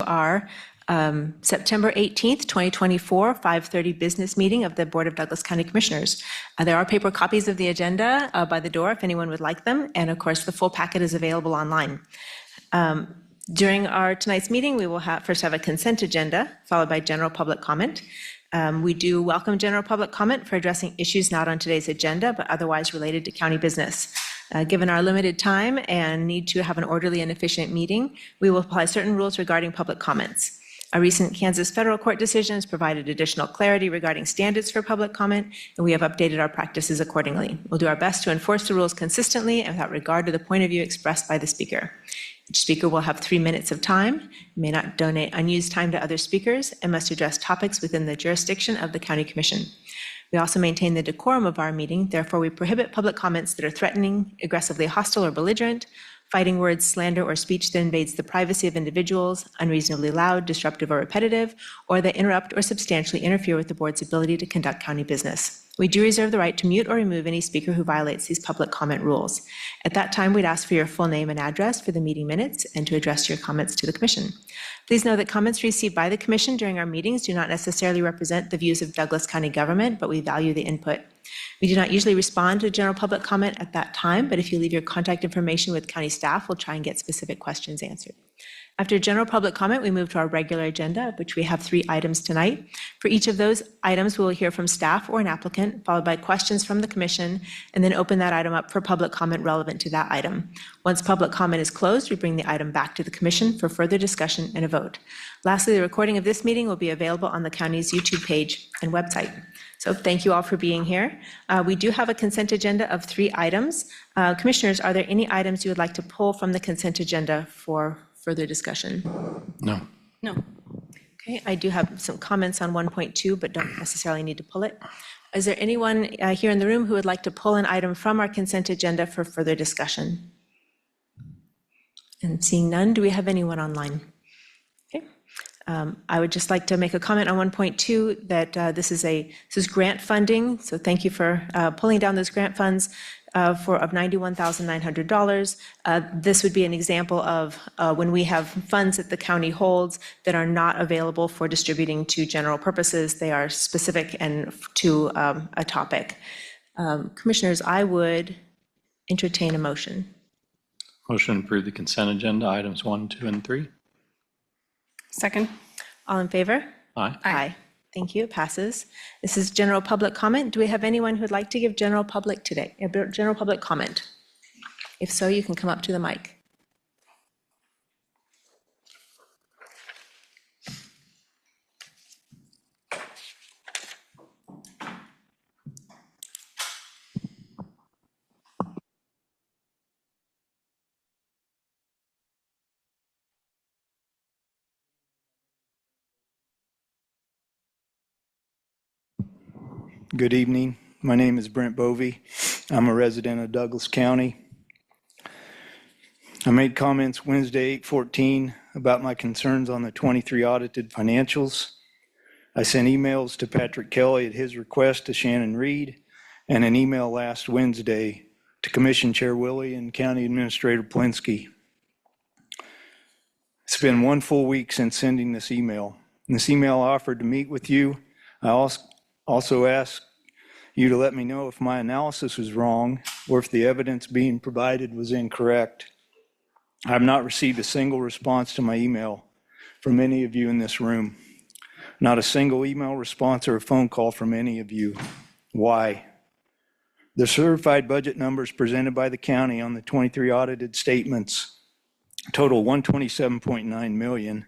our September 18th, 2024, 5:30 business meeting of the Board of Douglas County Commissioners. There are paper copies of the agenda by the door if anyone would like them, and of course the full packet is available online. During our tonight's meeting, we will first have a consent agenda, followed by general public comment. We do welcome general public comment for addressing issues not on today's agenda, but otherwise related to county business. Given our limited time and need to have an orderly and efficient meeting, we will apply certain rules regarding public comments. A recent Kansas federal court decision has provided additional clarity regarding standards for public comment, and we have updated our practices accordingly. We'll do our best to enforce the rules consistently and without regard to the point of view expressed by the speaker. Each speaker will have 3 minutes of time, may not donate unused time to other speakers, and must address topics within the jurisdiction of the County Commission. We also maintain the decorum of our meeting, therefore we prohibit public comments that are threatening, aggressively hostile or belligerent, fighting words, slander, or speech that invades the privacy of individuals, unreasonably loud, disruptive, or repetitive, or that interrupt or substantially interfere with the board's ability to conduct county business. We do reserve the right to mute or remove any speaker who violates these public comment rules. At that time, we'd ask for your full name and address for the meeting minutes and to address your comments to the Commission. Please know that comments received by the Commission during our meetings do not necessarily represent the views of Douglas County government, but we value the input. We do not usually respond to general public comment at that time, but if you leave your contact information with county staff, we'll try and get specific questions answered. After general public comment, we move to our regular agenda, which we have 3 items tonight. For each of those items, we will hear from staff or an applicant, followed by questions from the Commission, and then open that item up for public comment relevant to that item. Once public comment is closed, we bring the item back to the Commission for further discussion and a vote. Lastly, the recording of this meeting will be available on the county's YouTube page and website. So thank you all for being here. We do have a consent agenda of 3 items. Commissioners, are there any items you would like to pull from the consent agenda for further discussion? No. No. Okay, I do have some comments on 1.2, but don't necessarily need to pull it. Is there anyone here in the room who would like to pull an item from our consent agenda for further discussion? And seeing none, do we have anyone online? Okay. I would just like to make a comment on 1.2 that this is grant funding. So thank you for pulling down those grant funds of $91,900. This would be an example of when we have funds that the county holds that are not available for distributing to general purposes. They are specific and to a topic. Commissioners, I would entertain a motion. Motion to approve the consent agenda, items 1, 2, and 3. Second. All in favor? Aye. Aye. Thank you. It passes. This is general public comment. Do we have anyone who would like to give general public today? General public comment? If so, you can come up to the mic. Good evening. My name is Brent Bovey. I'm a resident of Douglas County. I made comments Wednesday, 8/14, about my concerns on the 23 audited financials. I sent emails to Patrick Kelly at his request to Shannon Reed, and an email last Wednesday to Commission Chair Willie and County Administrator Plinsky. It's been 1 full week since sending this email. In this email offered to meet with you. I also asked you to let me know if my analysis was wrong or if the evidence being provided was incorrect. I have not received a single response to my email from any of you in this room. Not a single email response or a phone call from any of you. Why? The certified budget numbers presented by the county on the 23 audited statements total $127.9 million.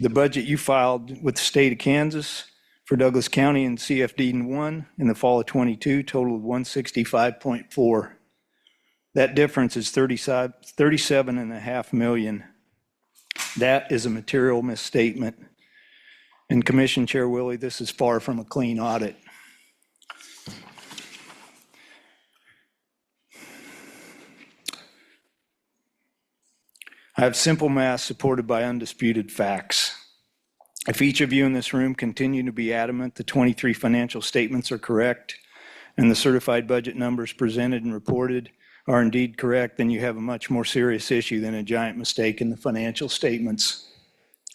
The budget you filed with the state of Kansas for Douglas County and CFD1 in the fall of 22 totaled $165.4. That difference is $37.5 million. That is a material misstatement. And Commission Chair Willie, this is far from a clean audit. I have simple math supported by undisputed facts. If each of you in this room continue to be adamant the 23 financial statements are correct and the certified budget numbers presented and reported are indeed correct, then you have a much more serious issue than a giant mistake in the financial statements.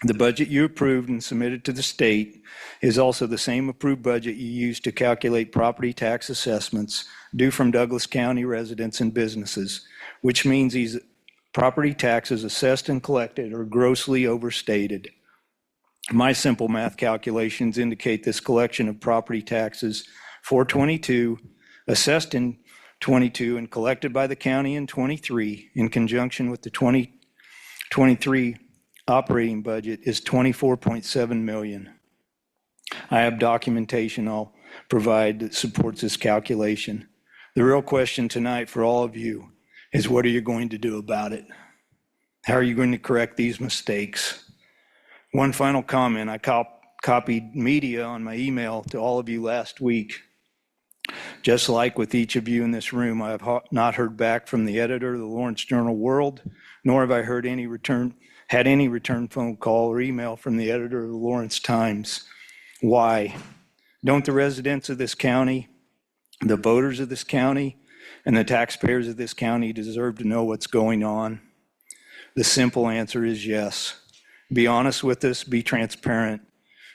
The budget you approved and submitted to the state is also the same approved budget you used to calculate property tax assessments due from Douglas County residents and businesses, which means these property taxes assessed and collected are grossly overstated. My simple math calculations indicate this collection of property taxes for 22, assessed in 22 and collected by the county in 23, in conjunction with the 2023 operating budget, is 24.7 million. I have documentation I'll provide that supports this calculation. The real question tonight for all of you is, what are you going to do about it? How are you going to correct these mistakes? One final comment. I copied media on my email to all of you last week. Just like with each of you in this room, I have not heard back from the editor of the Lawrence Journal World, nor have I had any return phone call or email from the editor of the Lawrence Times. Why? Don't the residents of this county, the voters of this county, and the taxpayers of this county deserve to know what's going on? The simple answer is yes. Be honest with us, be transparent,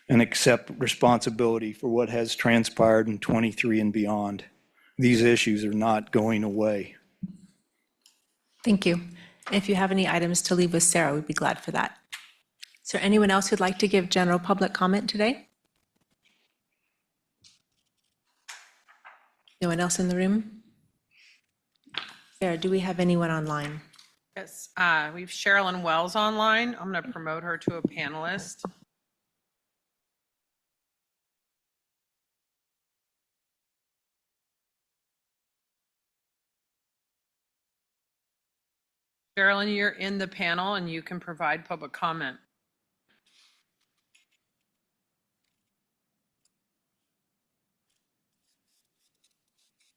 and accept responsibility for what has transpired in 23 and beyond. These issues are not going away. Thank you. If you have any items to leave with Sarah, we'd be glad for that. Is there anyone else who'd like to give general public comment today? No one else in the room? Sarah, do we have anyone online? Yes, we have Sherilyn Wells online. I'm going to promote her to a panelist. Sherilyn, you're in the panel and you can provide public comment.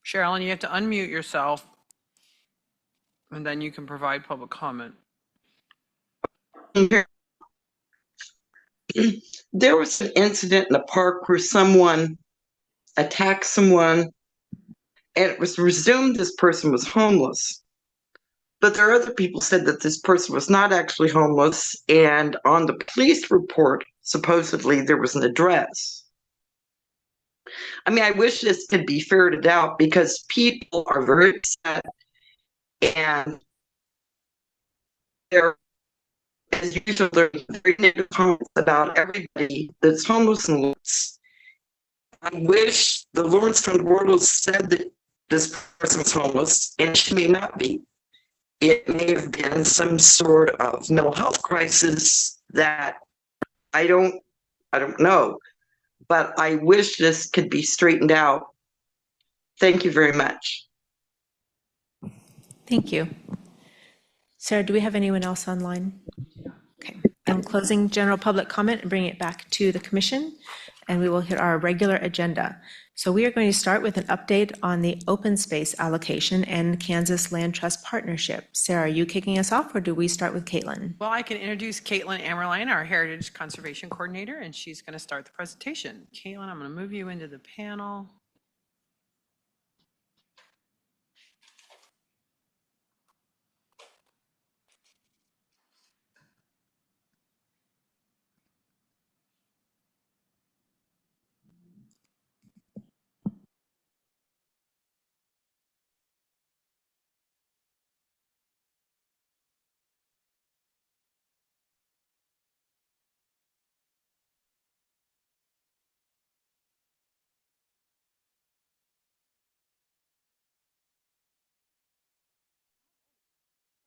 Sherilyn, you have to unmute yourself and then you can provide public comment. There was an incident in the park where someone attacked someone, and it was presumed this person was homeless. But there are other people said that this person was not actually homeless, and on the police report, supposedly there was an address. I mean, I wish this could be ferreted out because people are very upset, and they're, as usual, they're very negative comments about everybody that's homeless and looks. I wish the Lawrence Fund World said that this person was homeless, and she may not be. It may have been some sort of mental health crisis that I don't know. But I wish this could be straightened out. Thank you very much. Thank you. Sarah, do we have anyone else online? Okay, I'm closing general public comment and bringing it back to the commission, and we will hit our regular agenda. So we are going to start with an update on the open space allocation and Kansas Land Trust Partnership. Sarah, are you kicking us off, or do we start with Caitlin? Well, I can introduce Caitlin Ammerline, our Heritage Conservation Coordinator, and she's going to start the presentation. Caitlin, I'm going to move you into the panel.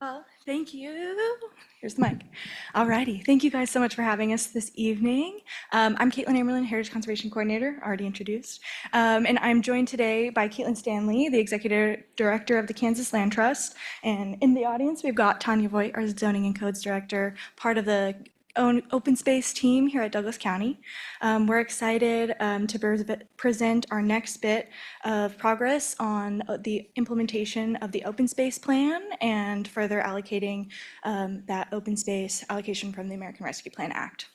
Well, thank you. Here's the mic. Alrighty, thank you guys so much for having us this evening. I'm Caitlin Amerlin, Heritage Conservation Coordinator, already introduced. And I'm joined today by Caitlin Stanley, the Executive Director of the Kansas Land Trust. And in the audience, we've got Tanya Voigt, our Zoning and Codes Director, part of the open space team here at Douglas County. We're excited to present our next bit of progress on the implementation of the open space plan and further allocating that open space allocation from the American Rescue Plan Act.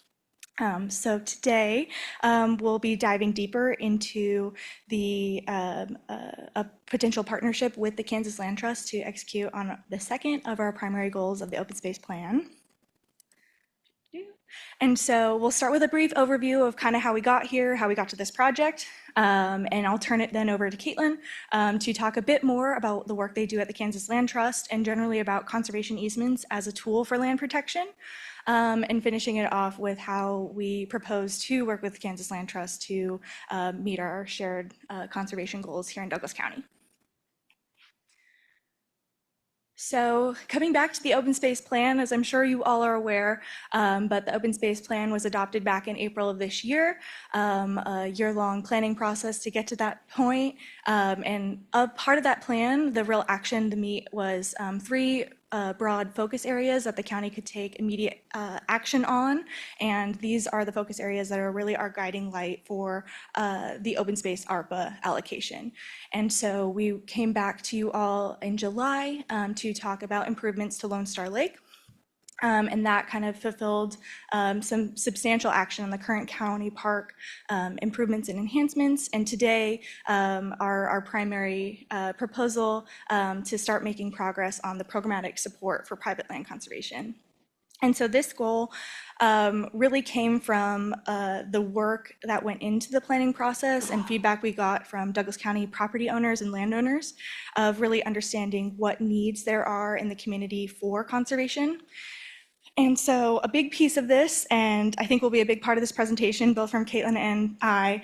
So today we'll be diving deeper into the a potential partnership with the Kansas Land Trust to execute on the second of our primary goals of the open space plan. And so we'll start with a brief overview of kind of how we got here, how we got to this project, and I'll turn it then over to Caitlin to talk a bit more about the work they do at the Kansas Land Trust and generally about conservation easements as a tool for land protection, and finishing it off with how we propose to work with the Kansas Land Trust to meet our shared conservation goals here in Douglas County. So coming back to the open space plan, as I'm sure you all are aware, but the open space plan was adopted back in April of this year, a year-long planning process to get to that point. And a part of that plan, the real action to meet was three broad focus areas that the county could take immediate action on. And these are the focus areas that are really our guiding light for the open space ARPA allocation. And so we came back to you all in July to talk about improvements to Lone Star Lake. And that kind of fulfilled some substantial action on the current county park improvements and enhancements. And today, our primary proposal to start making progress on the programmatic support for private land conservation. And so this goal really came from the work that went into the planning process and feedback we got from Douglas County property owners and landowners of really understanding what needs there are in the community for conservation. And so a big piece of this, and I think will be a big part of this presentation, both from Caitlin and I,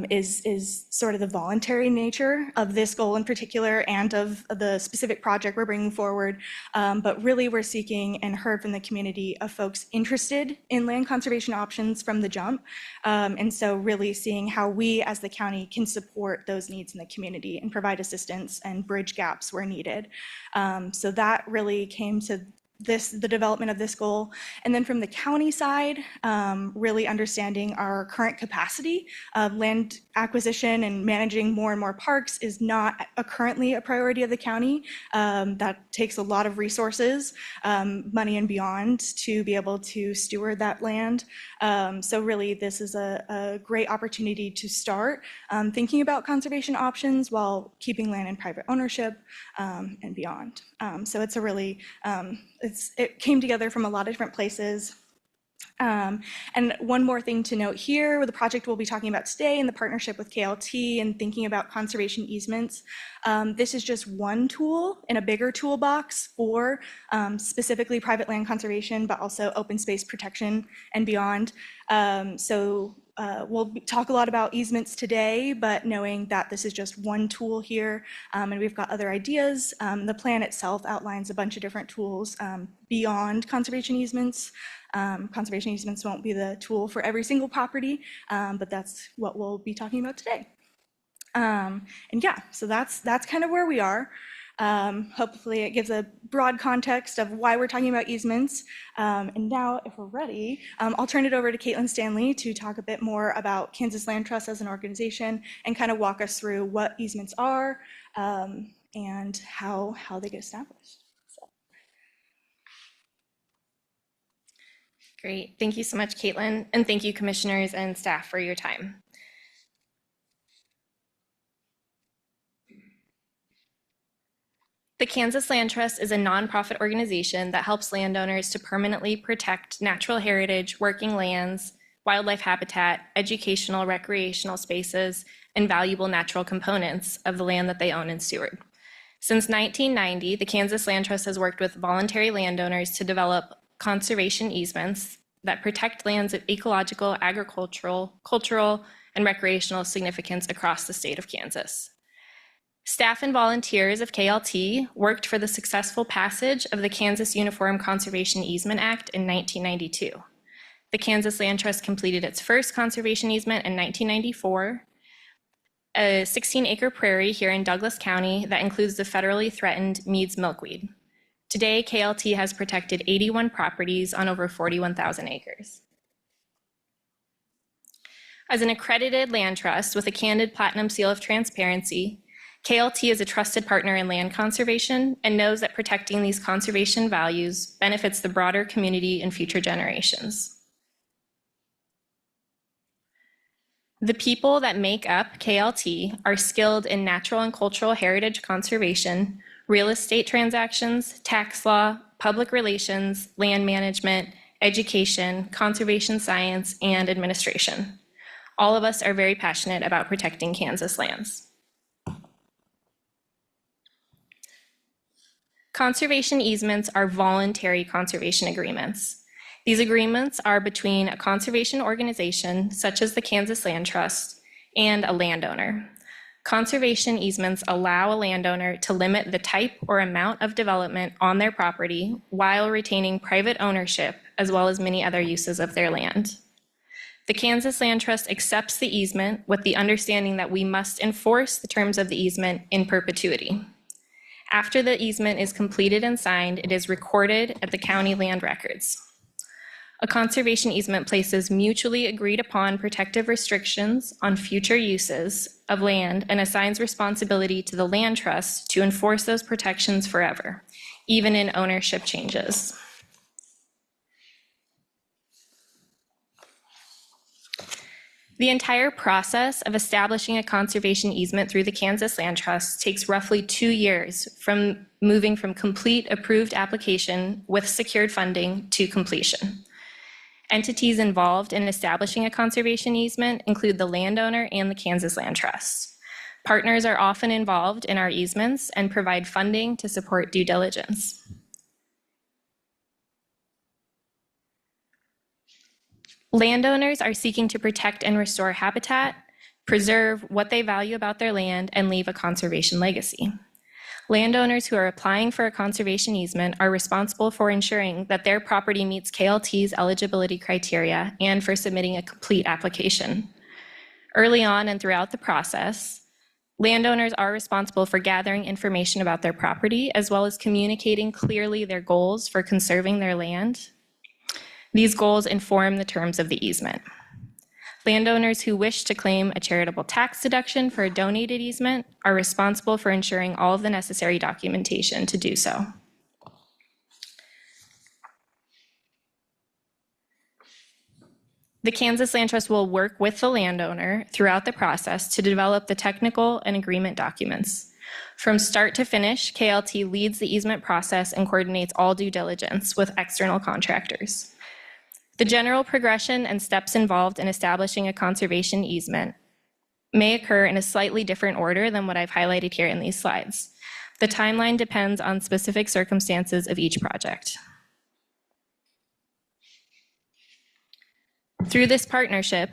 is sort of the voluntary nature of this goal in particular and of the specific project we're bringing forward. But really we're seeking and heard from the community of folks interested in land conservation options from the jump. And so really seeing how we as the county can support those needs in the community and provide assistance and bridge gaps where needed. So that really came to the development of this goal. And then from the county side, really understanding our current capacity of land acquisition and managing more and more parks is not currently a priority of the county. That takes a lot of resources, money and beyond, to be able to steward that land. So really this is a great opportunity to start thinking about conservation options while keeping land in private ownership and beyond. So it's a really, it came together from a lot of different places. And one more thing to note here, with the project we'll be talking about today in the partnership with KLT and thinking about conservation easements, this is just one tool in a bigger toolbox for specifically private land conservation, but also open space protection and beyond. We'll talk a lot about easements today, but knowing that this is just one tool here, and we've got other ideas. The plan itself outlines a bunch of different tools beyond conservation easements. Conservation easements won't be the tool for every single property, but that's what we'll be talking about today. And yeah, so that's kind of where we are. Hopefully it gives a broad context of why we're talking about easements. And now, if we're ready, I'll turn it over to Caitlin Stanley to talk a bit more about Kansas Land Trust as an organization and kind of walk us through what easements are and how they get established. Great. Thank you so much, Caitlin, and thank you, commissioners and staff, for your time. The Kansas Land Trust is a nonprofit organization that helps landowners to permanently protect natural heritage, working lands, wildlife habitat, educational, recreational spaces, and valuable natural components of the land that they own and steward. Since 1990, the Kansas Land Trust has worked with voluntary landowners to develop conservation easements that protect lands of ecological, agricultural, cultural, and recreational significance across the state of Kansas. Staff and volunteers of KLT worked for the successful passage of the Kansas Uniform Conservation Easement Act in 1992. The Kansas Land Trust completed its first conservation easement in 1994, a 16-acre prairie here in Douglas County that includes the federally threatened Mead's milkweed. Today, KLT has protected 81 properties on over 41,000 acres. As an accredited land trust with a candid platinum seal of transparency, KLT is a trusted partner in land conservation and knows that protecting these conservation values benefits the broader community and future generations. The people that make up KLT are skilled in natural and cultural heritage conservation, real estate transactions, tax law, public relations, land management, education, conservation science, and administration. All of us are very passionate about protecting Kansas lands. Conservation easements are voluntary conservation agreements. These agreements are between a conservation organization, such as the Kansas Land Trust, and a landowner. Conservation easements allow a landowner to limit the type or amount of development on their property while retaining private ownership, as well as many other uses of their land. The Kansas Land Trust accepts the easement with the understanding that we must enforce the terms of the easement in perpetuity. After the easement is completed and signed, it is recorded at the county land records. A conservation easement places mutually agreed upon protective restrictions on future uses of land and assigns responsibility to the land trust to enforce those protections forever, even in ownership changes. The entire process of establishing a conservation easement through the Kansas Land Trust takes roughly 2 years from moving from complete approved application with secured funding to completion. Entities involved in establishing a conservation easement include the landowner and the Kansas Land Trust. Partners are often involved in our easements and provide funding to support due diligence. Landowners are seeking to protect and restore habitat, preserve what they value about their land, and leave a conservation legacy. Landowners who are applying for a conservation easement are responsible for ensuring that their property meets KLT's eligibility criteria and for submitting a complete application. Early on and throughout the process, landowners are responsible for gathering information about their property, as well as communicating clearly their goals for conserving their land. These goals inform the terms of the easement. Landowners who wish to claim a charitable tax deduction for a donated easement are responsible for ensuring all of the necessary documentation to do so. The Kansas Land Trust will work with the landowner throughout the process to develop the technical and agreement documents. From start to finish, KLT leads the easement process and coordinates all due diligence with external contractors. The general progression and steps involved in establishing a conservation easement may occur in a slightly different order than what I've highlighted here in these slides. The timeline depends on specific circumstances of each project. Through this partnership,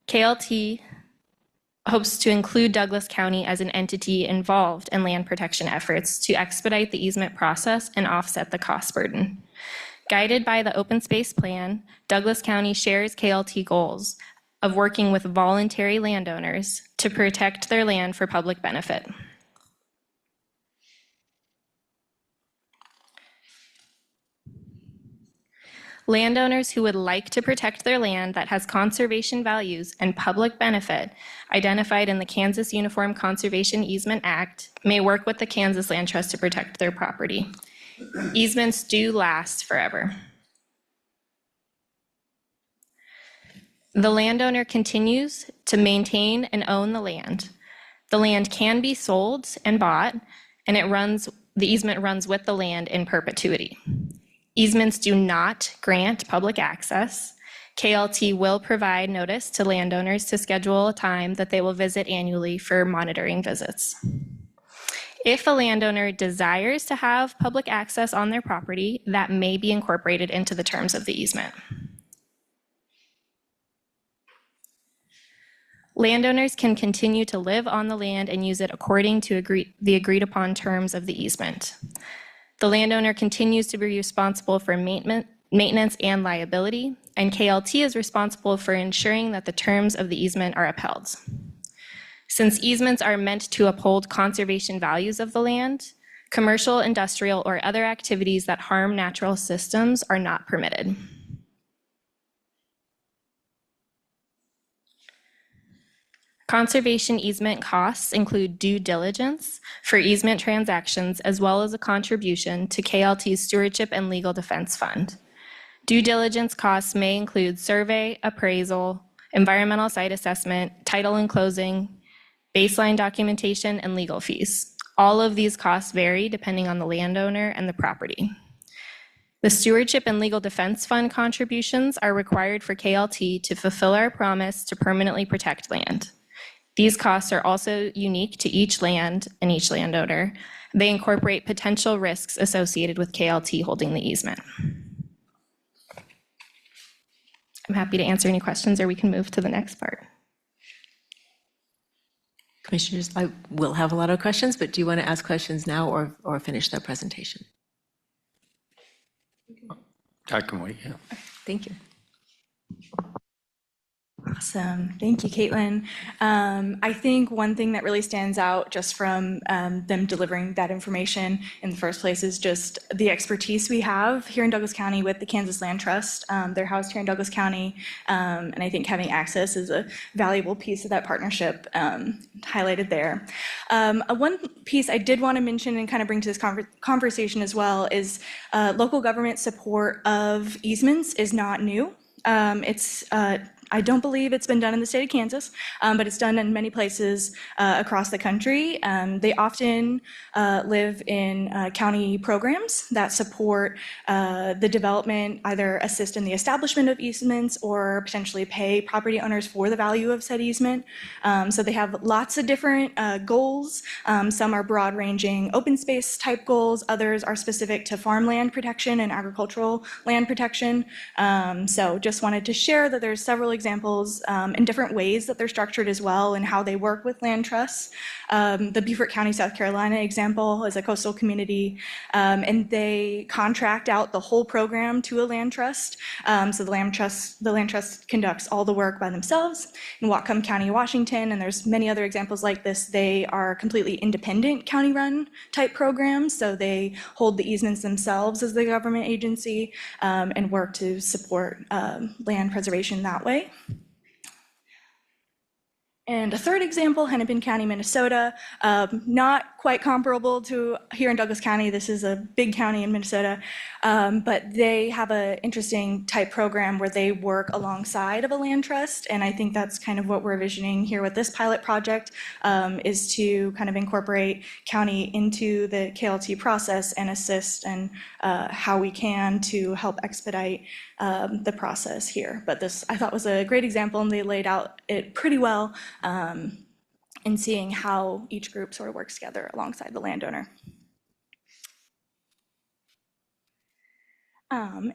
KLT hopes to include Douglas County as an entity involved in land protection efforts to expedite the easement process and offset the cost burden. Guided by the Open Space Plan, Douglas County shares KLT goals of working with voluntary landowners to protect their land for public benefit. Landowners who would like to protect their land that has conservation values and public benefit identified in the Kansas Uniform Conservation Easement Act may work with the Kansas Land Trust to protect their property. Easements do last forever. The landowner continues to maintain and own the land. The land can be sold and bought, and the easement runs with the land in perpetuity. Easements do not grant public access. KLT will provide notice to landowners to schedule a time that they will visit annually for monitoring visits. If a landowner desires to have public access on their property, that may be incorporated into the terms of the easement. Landowners can continue to live on the land and use it according to the agreed upon terms of the easement. The landowner continues to be responsible for maintenance and liability, and KLT is responsible for ensuring that the terms of the easement are upheld. Since easements are meant to uphold conservation values of the land, commercial, industrial, or other activities that harm natural systems are not permitted. Conservation easement costs include due diligence for easement transactions, as well as a contribution to KLT's Stewardship and Legal Defense Fund. Due diligence costs may include survey, appraisal, environmental site assessment, title and closing, baseline documentation, and legal fees. All of these costs vary depending on the landowner and the property. The Stewardship and Legal Defense Fund contributions are required for KLT to fulfill our promise to permanently protect land. These costs are also unique to each land and each landowner. They incorporate potential risks associated with KLT holding the easement. I'm happy to answer any questions, or we can move to the next part. Commissioners, I will have a lot of questions, but do you want to ask questions now or finish that presentation? I can wait, yeah. Thank you. Awesome. Thank you, Caitlin. I think one thing that really stands out just from them delivering that information in the first place is just the expertise we have here in Douglas County with the Kansas Land Trust. They're housed here in Douglas County, and I think having access is a valuable piece of that partnership highlighted there. One piece I did want to mention and kind of bring to this conversation as well is local government support of easements is not new. I don't believe it's been done in the state of Kansas, but it's done in many places across the country. They often live in county programs that support the development, either assist in the establishment of easements or potentially pay property owners for the value of said easement. So they have lots of different goals. Some are broad-ranging open space type goals. Others are specific to farmland protection and agricultural land protection. So just wanted to share that there's several examples in different ways that they're structured as well and how they work with land trusts. The Beaufort County, South Carolina example is a coastal community, and they contract out the whole program to a land trust. So the land trust conducts all the work by themselves. In Whatcom County, Washington, and there's many other examples like this, they are completely independent county-run type programs. So they hold the easements themselves as the government agency and work to support land preservation that way. And a third example, Hennepin County, Minnesota, not quite comparable to here in Douglas County. This is a big county in Minnesota, but they have an interesting type program where they work alongside of a land trust. And I think that's kind of what we're envisioning here with this pilot project, is to kind of incorporate county into the KLT process and assist and how we can to help expedite the process here. But this, I thought, was a great example, and they laid out it pretty well in seeing how each group sort of works together alongside the landowner.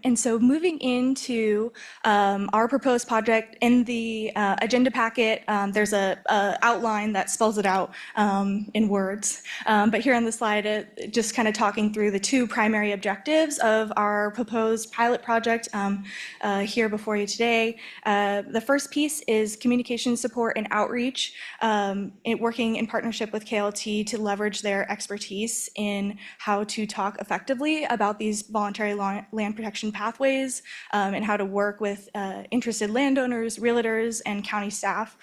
And so moving into our proposed project, in the agenda packet, there's a outline that spells it out in words. But here on the slide, just kind of talking through the two primary objectives of our proposed pilot project here before you today. The first piece is communication support and outreach, working in partnership with KLT to leverage their expertise in how to talk effectively about these voluntary land protection pathways and how to work with interested landowners, realtors, and county staff.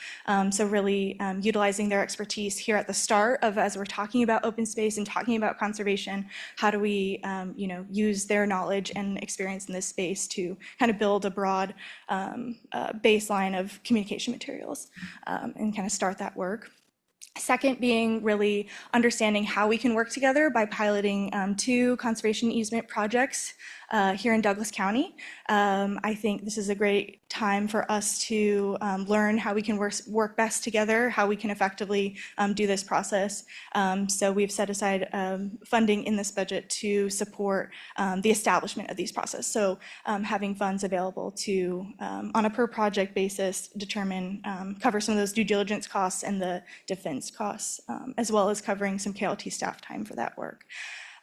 So really utilizing their expertise here at the start of, as we're talking about open space and talking about conservation, how do we use their knowledge and experience in this space to kind of build a broad baseline of communication materials and kind of start that work. Second being really understanding how we can work together by piloting two conservation easement projects here in Douglas County. I think this is a great time for us to learn how we can work best together, how we can effectively do this process. So we've set aside funding in this budget to support the establishment of these processes. So having funds available to, on a per project basis, determine, cover some of those due diligence costs and the defense costs, as well as covering some KLT staff time for that work.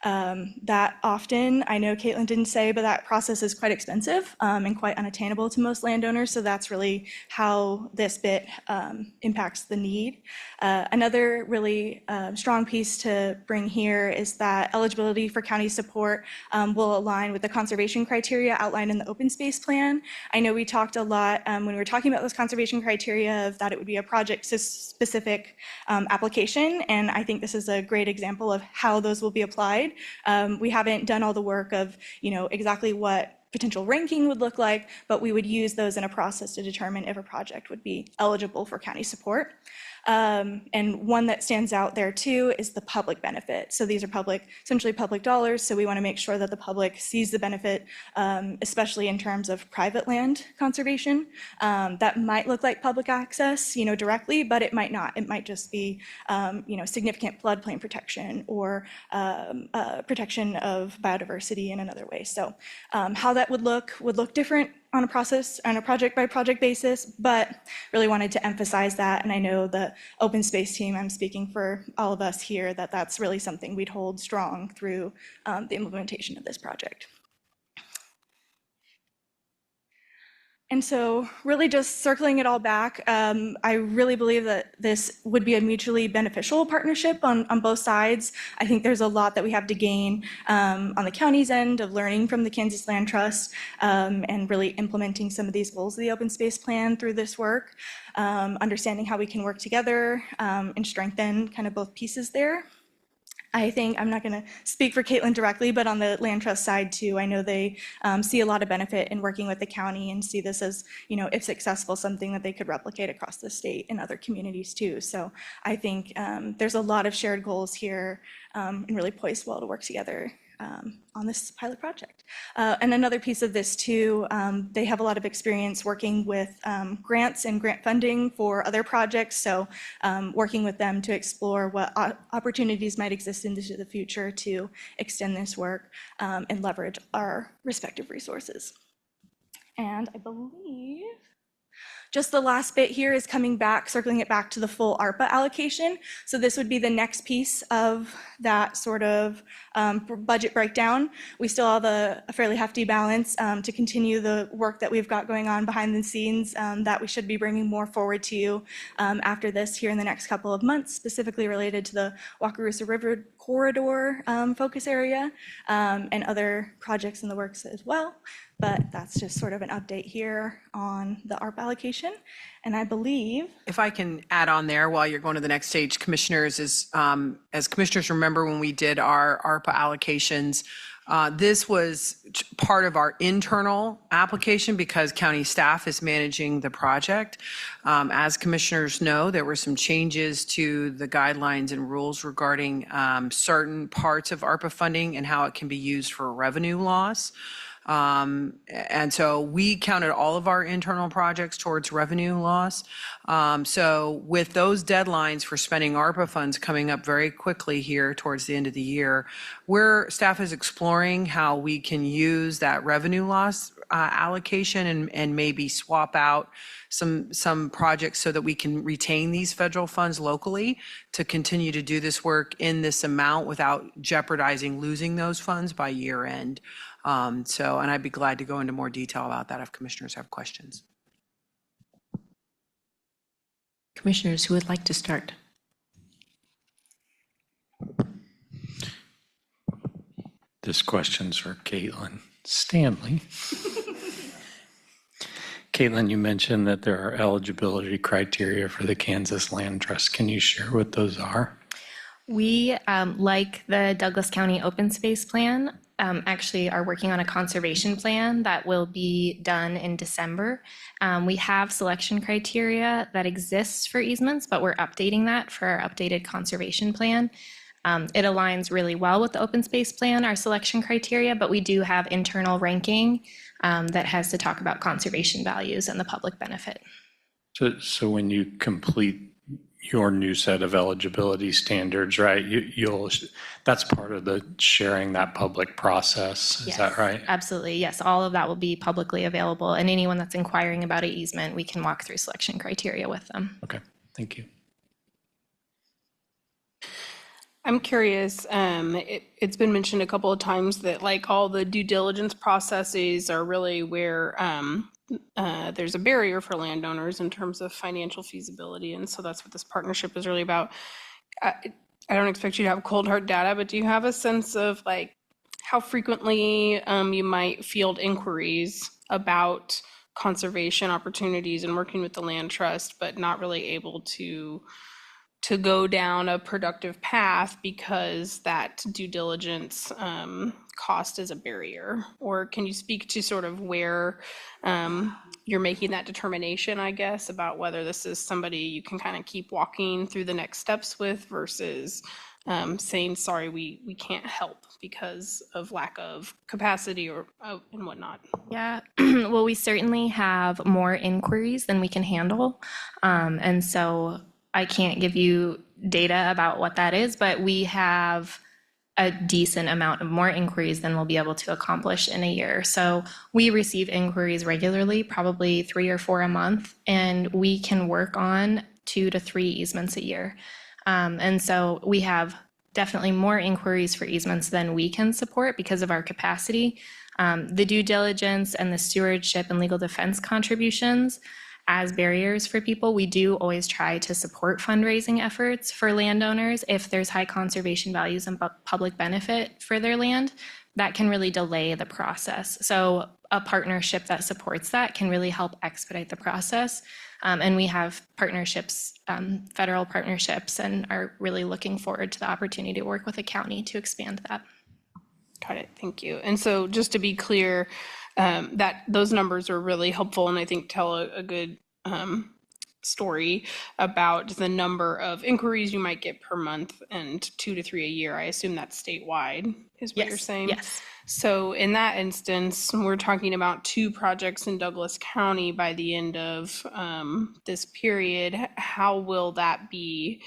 That often, I know Caitlin didn't say, but that process is quite expensive and quite unattainable to most landowners. So that's really how this bit impacts the need. Another really strong piece to bring here is that eligibility for county support will align with the conservation criteria outlined in the open space plan. I know we talked a lot when we were talking about those conservation criteria of that it would be a project-specific application, and I think this is a great example of how those will be applied. We haven't done all the work of, exactly what potential ranking would look like, but we would use those in a process to determine if a project would be eligible for county support. And one that stands out there too is the public benefit. So these are essentially public dollars. So we want to make sure that the public sees the benefit, especially in terms of private land conservation. That might look like public access, directly, but it might not. It might just be, significant floodplain protection or protection of biodiversity in another way. So how that would look different on a project by project basis, but really wanted to emphasize that. And I know the open space team, I'm speaking for all of us here, that that's really something we'd hold strong through the implementation of this project. And so really just circling it all back, I really believe that this would be a mutually beneficial partnership on both sides. I think there's a lot that we have to gain on the county's end of learning from the Kansas Land Trust and really implementing some of these goals of the open space plan through this work, understanding how we can work together and strengthen kind of both pieces there. I think, I'm not going to speak for Caitlin directly, but on the land trust side too, I know they see a lot of benefit in working with the county and see this as, if successful, something that they could replicate across the state and other communities too. So I think there's a lot of shared goals here and really poised well to work together on this pilot project. And another piece of this too, they have a lot of experience working with grants and grant funding for other projects. So working with them to explore what opportunities might exist into the future to extend this work and leverage our respective resources. And I believe just the last bit here is circling it back to the full ARPA allocation. So this would be the next piece of that sort of budget breakdown. We still have a fairly hefty balance to continue the work that we've got going on behind the scenes that we should be bringing more forward to you after this here in the next couple of months, specifically related to the Wakarusa River corridor focus area and other projects in the works as well. But that's just sort of an update here on the ARPA allocation. And I believe, If I can add on there while you're going to the next stage, commissioners, as commissioners remember when we did our ARPA allocations, this was part of our internal application because county staff is managing the project. As commissioners know, there were some changes to the guidelines and rules regarding certain parts of ARPA funding and how it can be used for revenue loss. And so we counted all of our internal projects towards revenue loss. So with those deadlines for spending ARPA funds coming up very quickly here towards the end of the year, staff is exploring how we can use that revenue loss allocation and maybe swap out some projects so that we can retain these federal funds locally to continue to do this work in this amount without jeopardizing losing those funds by year end. And I'd be glad to go into more detail about that if commissioners have questions. Commissioners who would like to start? This question's for Caitlin Stanley. Caitlin, you mentioned that there are eligibility criteria for the Kansas Land Trust. Can you share what those are? We, like the Douglas County Open Space Plan, actually are working on a conservation plan that will be done in December. We have selection criteria that exists for easements, but we're updating that for our updated conservation plan. It aligns really well with the open space plan, our selection criteria, but we do have internal ranking that has to talk about conservation values and the public benefit. So when you complete your new set of eligibility standards, right, that's part of the sharing that public process, is that right? Absolutely, yes. All of that will be publicly available, and anyone that's inquiring about an easement, we can walk through selection criteria with them. Okay, thank you. I'm curious, it's been mentioned a couple of times that like all the due diligence processes are really where there's a barrier for landowners in terms of financial feasibility. And so that's what this partnership is really about. I don't expect you to have cold hard data, but do you have a sense of like how frequently you might field inquiries about conservation opportunities and working with the land trust, but not really able to to go down a productive path because that due diligence cost is a barrier? Or can you speak to sort of where you're making that determination, I guess, about whether this is somebody you can kind of keep walking through the next steps with versus saying, sorry, we can't help because of lack of capacity or and whatnot? Yeah, well, we certainly have more inquiries than we can handle. And so I can't give you data about what that is, but we have a decent amount of more inquiries than we'll be able to accomplish in a year. So we receive inquiries regularly, probably 3 or 4 a month, and we can work on 2 to 3 easements a year. And so we have definitely more inquiries for easements than we can support because of our capacity. The due diligence and the stewardship and legal defense contributions as barriers for people, we do always try to support fundraising efforts for landowners if there's high conservation values and public benefit for their land. That can really delay the process. So a partnership that supports that can really help expedite the process. And we have partnerships, federal partnerships, and are really looking forward to the opportunity to work with the county to expand that. Got it. Thank you. And so just to be clear, that those numbers are really helpful and I think tell a good story about the number of inquiries you might get per month and 2 to 3 a year. I assume that's statewide is what you're saying? Yes. So in that instance, we're talking about 2 projects in Douglas County by the end of this period. How will that be?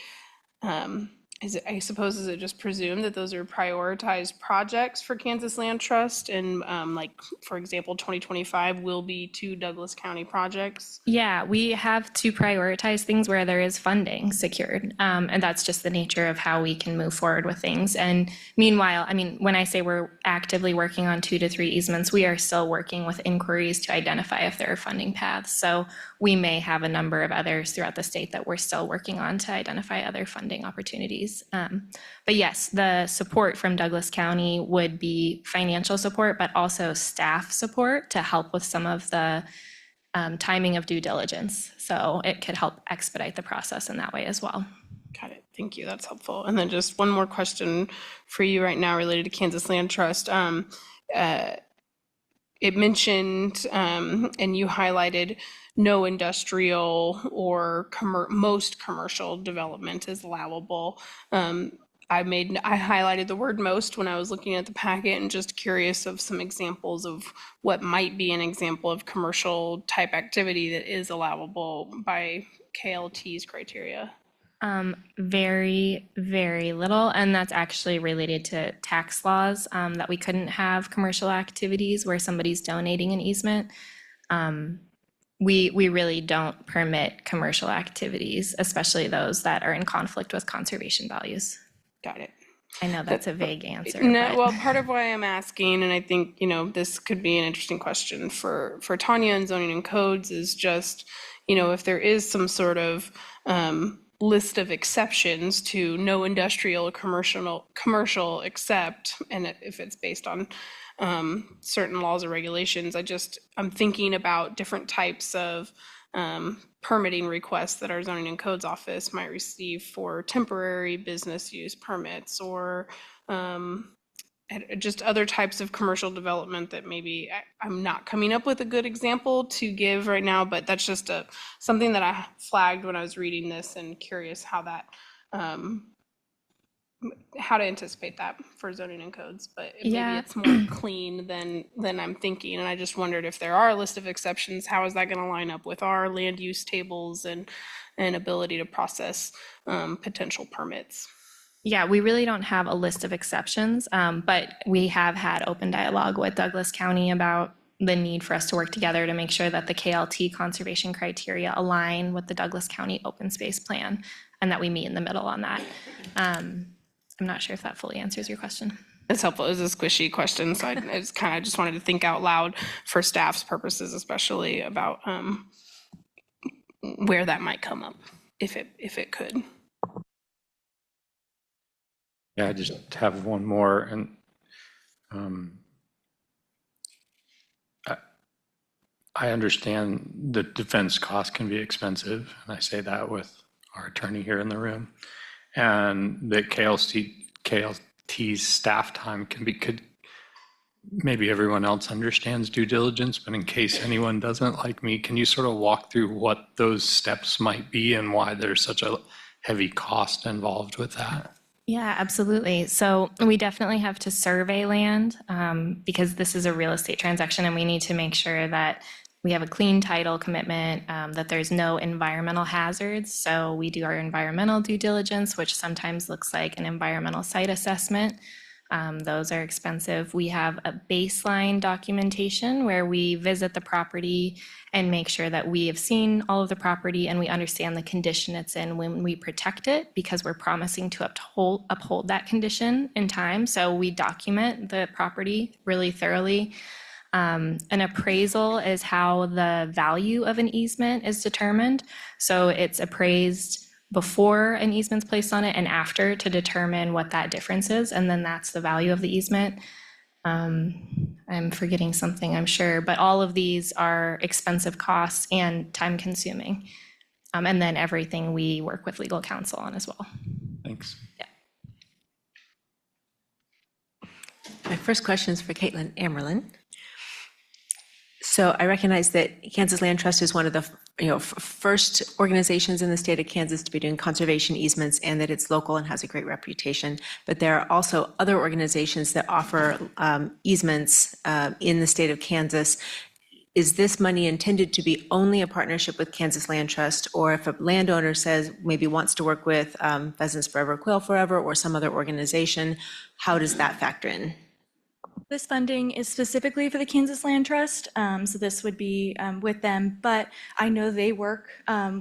I suppose, is it just presumed that those are prioritized projects for Kansas Land Trust? And like, for example, 2025 will be 2 Douglas County projects? Yeah, we have to prioritize things where there is funding secured. And that's just the nature of how we can move forward with things. And meanwhile, I mean, when I say we're actively working on 2 to 3 easements, we are still working with inquiries to identify if there are funding paths. So we may have a number of others throughout the state that we're still working on to identify other funding opportunities. But yes, the support from Douglas County would be financial support, but also staff support to help with some of the timing of due diligence. So it could help expedite the process in that way as well. Got it. Thank you. That's helpful. And then just one more question for you right now related to Kansas Land Trust. It mentioned, and you highlighted, no industrial or most commercial development is allowable. I highlighted the word most when I was looking at the packet and just curious of some examples of what might be an example of commercial type activity that is allowable by KLT's criteria. Very, very little. And that's actually related to tax laws, that we couldn't have commercial activities where somebody's donating an easement. We really don't permit commercial activities, especially those that are in conflict with conservation values. Got it. I know that's a vague answer. No, but- well, part of why I'm asking, and I think, this could be an interesting question for Tanya and zoning and codes, is just, if there is some sort of list of exceptions to no industrial or commercial except, and if it's based on certain laws or regulations, I'm thinking about different types of permitting requests that our zoning and codes office might receive for temporary business use permits or just other types of commercial development that maybe I'm not coming up with a good example to give right now, but that's just something that I flagged when I was reading this and curious how to anticipate that for zoning and codes, but maybe it's more clean than I'm thinking. And I just wondered if there are a list of exceptions, how is that going to line up with our land use tables and ability to process potential permits? Yeah, we really don't have a list of exceptions, but we have had open dialogue with Douglas County about the need for us to work together to make sure that the KLT conservation criteria align with the Douglas County open space plan and that we meet in the middle on that. I'm not sure if that fully answers your question. It's helpful. It was a squishy question, so I just wanted to think out loud for staff's purposes, especially about where that might come up, if it could. Yeah, I just have one more, and I understand that defense costs can be expensive, and I say that with our attorney here in the room, and that KLT's staff time could maybe everyone else understands due diligence, but in case anyone doesn't like me, can you sort of walk through what those steps might be and why there's such a heavy cost involved with that? Yeah, absolutely. So we definitely have to survey land because this is a real estate transaction and we need to make sure that we have a clean title commitment, that there's no environmental hazards. So we do our environmental due diligence, which sometimes looks like an environmental site assessment. Those are expensive. We have a baseline documentation where we visit the property and make sure that we have seen all of the property and we understand the condition it's in when we protect it, because we're promising to uphold that condition in time. So we document the property really thoroughly. An appraisal is how the value of an easement is determined. So it's appraised before an easement's placed on it and after to determine what that difference is. And then that's the value of the easement. I'm forgetting something, I'm sure, but all of these are expensive costs and time consuming. And then everything we work with legal counsel on as well. Thanks. Yeah. My first question is for Caitlin Amerlin. So I recognize that Kansas Land Trust is one of the first organizations in the state of Kansas to be doing conservation easements, and that it's local and has a great reputation. But there are also other organizations that offer easements in the state of Kansas. Is this money intended to be only a partnership with Kansas Land Trust, or if a landowner says maybe wants to work with Pheasants Forever, Quail Forever, or some other organization, how does that factor in? This funding is specifically for the Kansas Land Trust, so this would be with them, but I know they work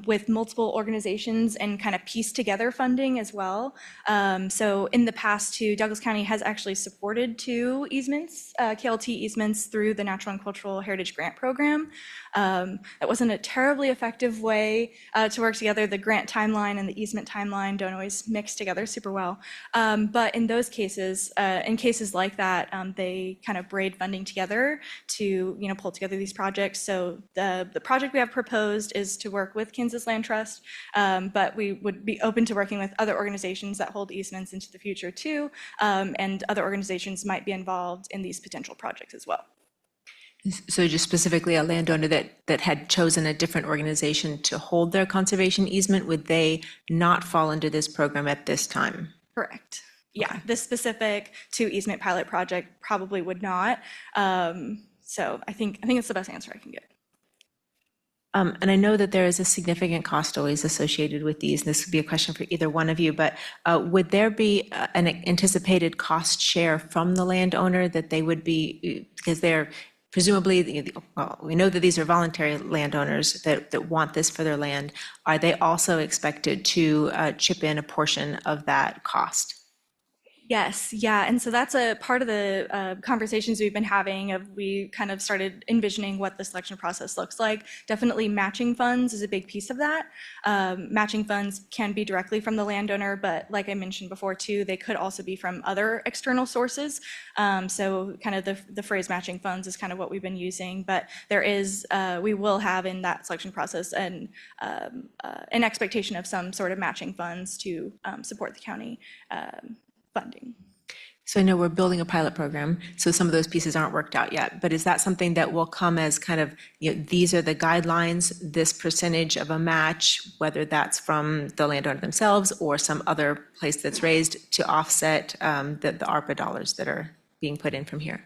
with multiple organizations and kind of piece together funding as well. So in the past too, Douglas County has actually supported 2 easements, KLT easements through the Natural and Cultural Heritage Grant Program. That wasn't a terribly effective way to work together. The grant timeline and the easement timeline don't always mix together super well. But in those cases, in cases like that, they kind of braid funding together to pull together these projects. So the project we have proposed is to work with Kansas Land Trust, but we would be open to working with other organizations that hold easements into the future too, and other organizations might be involved in these potential projects as well. So just specifically a landowner that had chosen a different organization to hold their conservation easement, would they not fall into this program at this time? Correct. Yeah, this specific 2 easement pilot project probably would not. So I think it's the best answer I can get. And I know that there is a significant cost always associated with these, and this would be a question for either one of you, but would there be an anticipated cost share from the landowner that they would be, because they're presumably, well, we know that these are voluntary landowners that want this for their land. Are they also expected to chip in a portion of that cost? Yes, yeah, and so that's a part of the conversations we've been having. We kind of started envisioning what the selection process looks like. Definitely matching funds is a big piece of that. Matching funds can be directly from the landowner, but like I mentioned before too, they could also be from other external sources. So kind of the phrase matching funds is kind of what we've been using, but there is, we will have in that selection process an expectation of some sort of matching funds to support the county funding. So I know we're building a pilot program, so some of those pieces aren't worked out yet, but is that something that will come as kind of, these are the guidelines, this percentage of a match, whether that's from the landowner themselves or some other place that's raised to offset the ARPA dollars that are being put in from here?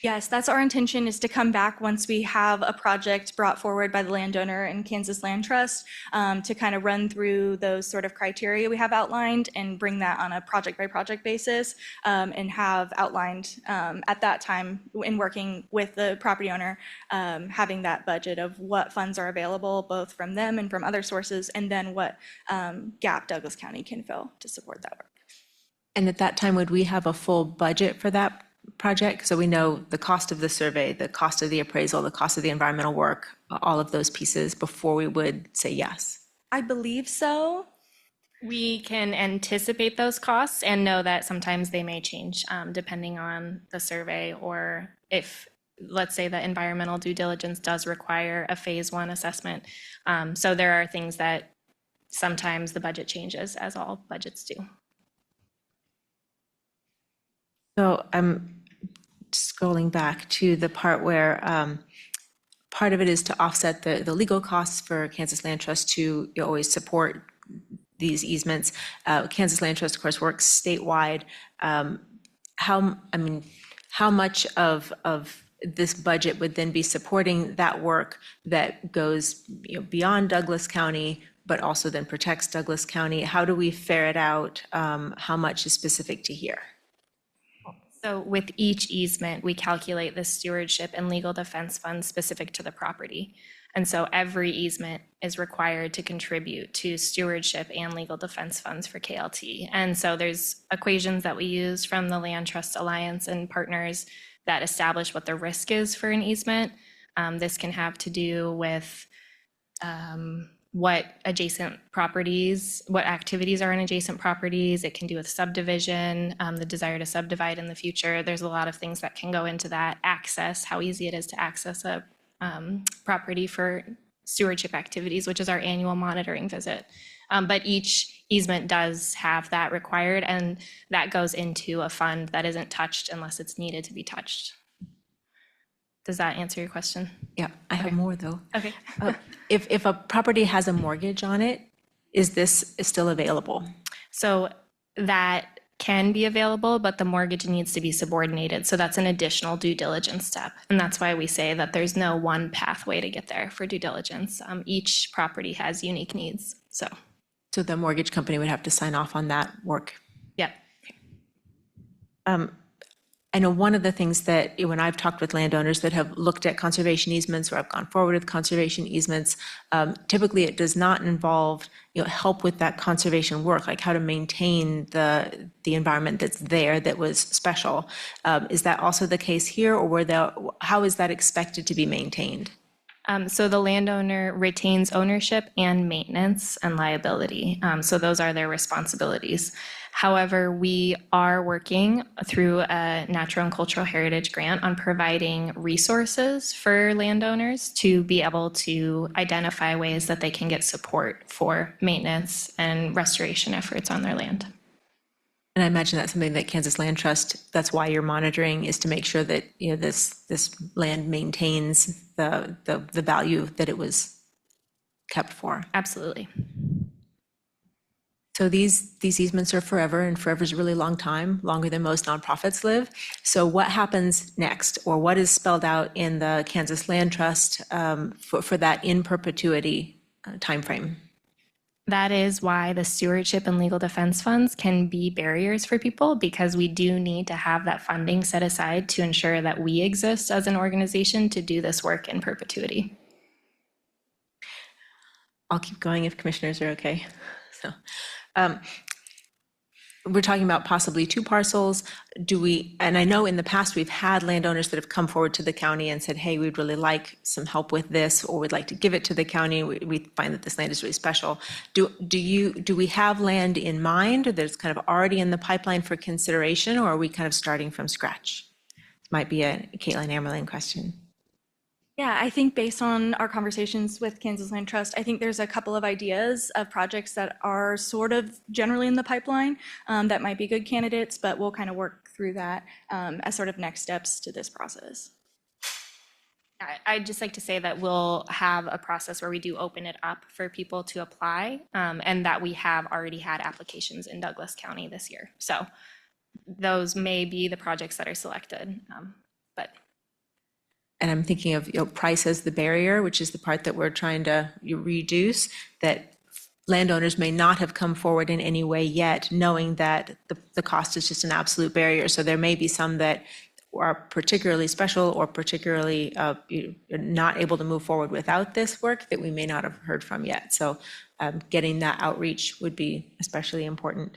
Yes, that's our intention, is to come back once we have a project brought forward by the landowner and Kansas Land Trust to kind of run through those sort of criteria we have outlined and bring that on a project by project basis and have outlined at that time in working with the property owner, having that budget of what funds are available both from them and from other sources, and then what gap Douglas County can fill to support that work. And at that time, would we have a full budget for that project? So we know the cost of the survey, the cost of the appraisal, the cost of the environmental work, all of those pieces before we would say yes? I believe so. We can anticipate those costs and know that sometimes they may change depending on the survey, or if, let's say, the environmental due diligence does require a phase 1 assessment. So there are things that sometimes the budget changes, as all budgets do. So I'm scrolling back to the part where part of it is to offset the legal costs for Kansas Land Trust to always support these easements. Kansas Land Trust, of course, works statewide. How much of this budget would then be supporting that work that goes beyond Douglas County, but also then protects Douglas County? How do we ferret out how much is specific to here? So with each easement, we calculate the stewardship and legal defense funds specific to the property. And so every easement is required to contribute to stewardship and legal defense funds for KLT. And so there's equations that we use from the Land Trust Alliance and partners that establish what the risk is for an easement. This can have to do with what adjacent properties, what activities are in adjacent properties. It can do with subdivision, the desire to subdivide in the future. There's a lot of things that can go into that. Access, how easy it is to access a property for stewardship activities, which is our annual monitoring visit. But each easement does have that required, and that goes into a fund that isn't touched unless it's needed to be touched. Does that answer your question? Yeah, I have more though. Okay. If a property has a mortgage on it, is this still available? So that can be available, but the mortgage needs to be subordinated. So that's an additional due diligence step. And that's why we say that there's no one pathway to get there for due diligence. Each property has unique needs. So the mortgage company would have to sign off on that work. yeah. I know one of the things that when I've talked with landowners that have looked at conservation easements or have gone forward with conservation easements, typically it does not involve help with that conservation work, like how to maintain the environment that's there that was special. Is that also the case here, or how is that expected to be maintained? So the landowner retains ownership and maintenance and liability. So those are their responsibilities. However, we are working through a natural and cultural heritage grant on providing resources for landowners to be able to identify ways that they can get support for maintenance and restoration efforts on their land. And I imagine that's something that Kansas Land Trust, that's why you're monitoring, is to make sure that this land maintains the value that it was kept for. Absolutely. So these easements are forever, and forever is a really long time, longer than most nonprofits live. So what happens next, or what is spelled out in the Kansas Land Trust for that in perpetuity timeframe? That is why the stewardship and legal defense funds can be barriers for people, because we do need to have that funding set aside to ensure that we exist as an organization to do this work in perpetuity. I'll keep going if commissioners are okay. So we're talking about possibly 2 parcels. And I know in the past we've had landowners that have come forward to the county and said, hey, we'd really like some help with this, or we'd like to give it to the county. We find that this land is really special. Do we have land in mind, or that's kind of already in the pipeline for consideration, or are we kind of starting from scratch? Might be a Caitlin Amerlin question. Yeah, I think based on our conversations with Kansas Land Trust, I think there's a couple of ideas of projects that are sort of generally in the pipeline that might be good candidates, but we'll kind of work through that as sort of next steps to this process. I'd just like to say that we'll have a process where we do open it up for people to apply, and that we have already had applications in Douglas County this year. So those may be the projects that are selected, but. And I'm thinking of price as the barrier, which is the part that we're trying to reduce, that landowners may not have come forward in any way yet, knowing that the cost is just an absolute barrier. So there may be some that are particularly special or particularly not able to move forward without this work that we may not have heard from yet. So getting that outreach would be especially important.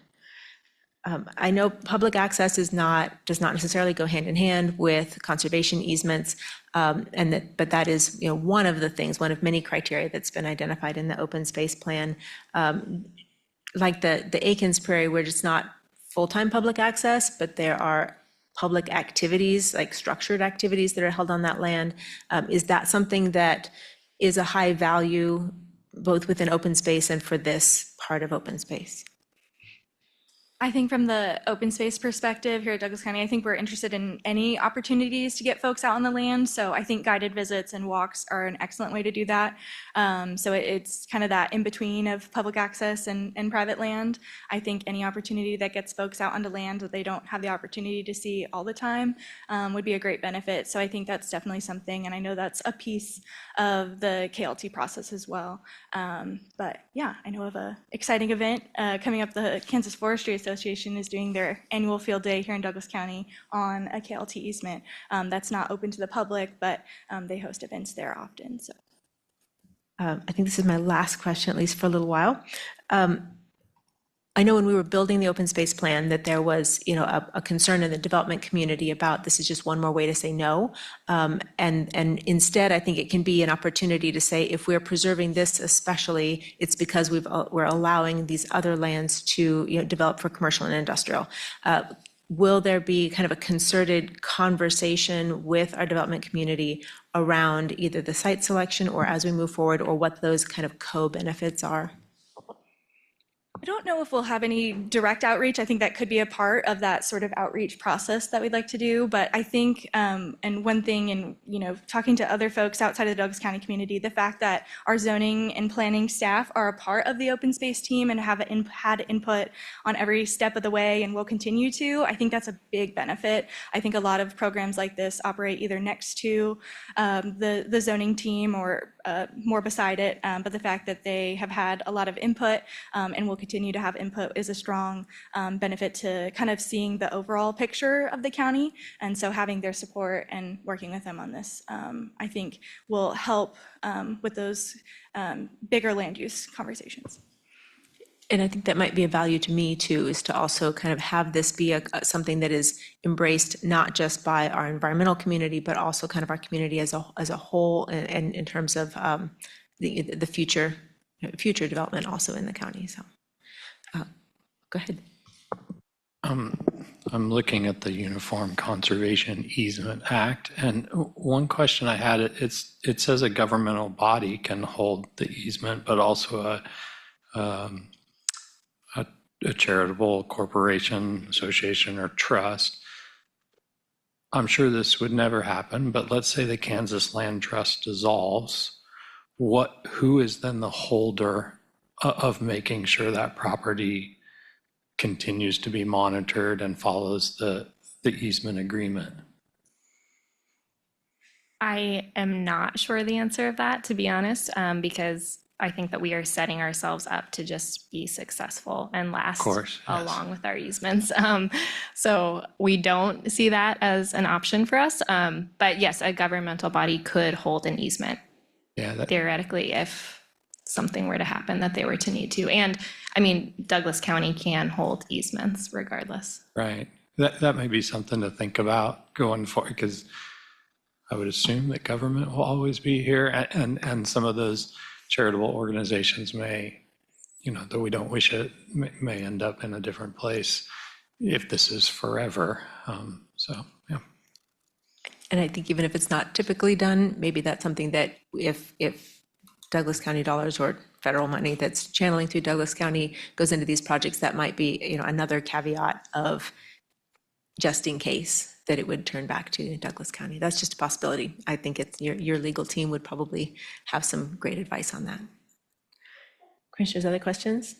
I know public access does not necessarily go hand in hand with conservation easements, but that is one of the things, one of many criteria that's been identified in the open space plan. Like the Aikens Prairie, where it's not full-time public access, but there are public activities, like structured activities that are held on that land. Is that something that is a high value both within open space and for this part of open space? I think from the open space perspective here at Douglas County, I think we're interested in any opportunities to get folks out on the land. So I think guided visits and walks are an excellent way to do that. So it's kind of that in between of public access and private land. I think any opportunity that gets folks out onto land that they don't have the opportunity to see all the time would be a great benefit. So I think that's definitely something, and I know that's a piece of the KLT process as well. But yeah, I know of a exciting event coming up. The Kansas Forestry Association is doing their annual field day here in Douglas County on a KLT easement. That's not open to the public, but they host events there often. So I think this is my last question, at least for a little while. I know when we were building the open space plan that there was, a concern in the development community about this is just one more way to say no. And instead, I think it can be an opportunity to say, if we're preserving this especially, it's because we're allowing these other lands to, develop for commercial and industrial. Will there be kind of a concerted conversation with our development community around either the site selection or as we move forward, or what those kind of co-benefits are? I don't know if we'll have any direct outreach. I think that could be a part of that sort of outreach process that we'd like to do. But I think, and one thing in, talking to other folks outside of the Douglas County community, the fact that our zoning and planning staff are a part of the open space team and have had input on every step of the way and will continue to, I think that's a big benefit. I think a lot of programs like this operate either next to the zoning team or more beside it. But the fact that they have had a lot of input and will continue to have input is a strong benefit to kind of seeing the overall picture of the county. And so having their support and working with them on this, I think will help with those bigger land use conversations. And I think that might be a value to me too, is to also kind of have this be something that is embraced not just by our environmental community, but also kind of our community as a whole, and in terms of the future development also in the county. So go ahead. I'm looking at the Uniform Conservation Easement Act, and one question I had, it says a governmental body can hold the easement, but also a charitable corporation, association, or trust. I'm sure this would never happen, but let's say the Kansas Land Trust dissolves. Who is then the holder of making sure that property continues to be monitored and follows the easement agreement? I am not sure the answer of that, to be honest, because I think that we are setting ourselves up to just be successful and last along with our easements. So we don't see that as an option for us. But yes, a governmental body could hold an easement theoretically if something were to happen that they were to need to. And I mean, Douglas County can hold easements regardless. Right. That may be something to think about going forward, because I would assume that government will always be here, and some of those charitable organizations may, though we don't wish it, may end up in a different place if this is forever. So, yeah. And I think even if it's not typically done, maybe that's something that if Douglas County dollars or federal money that's channeling through Douglas County goes into these projects, that might be, another caveat of just in case that it would turn back to Douglas County. That's just a possibility. I think it's your legal team would probably have some great advice on that. Commissioners, other questions?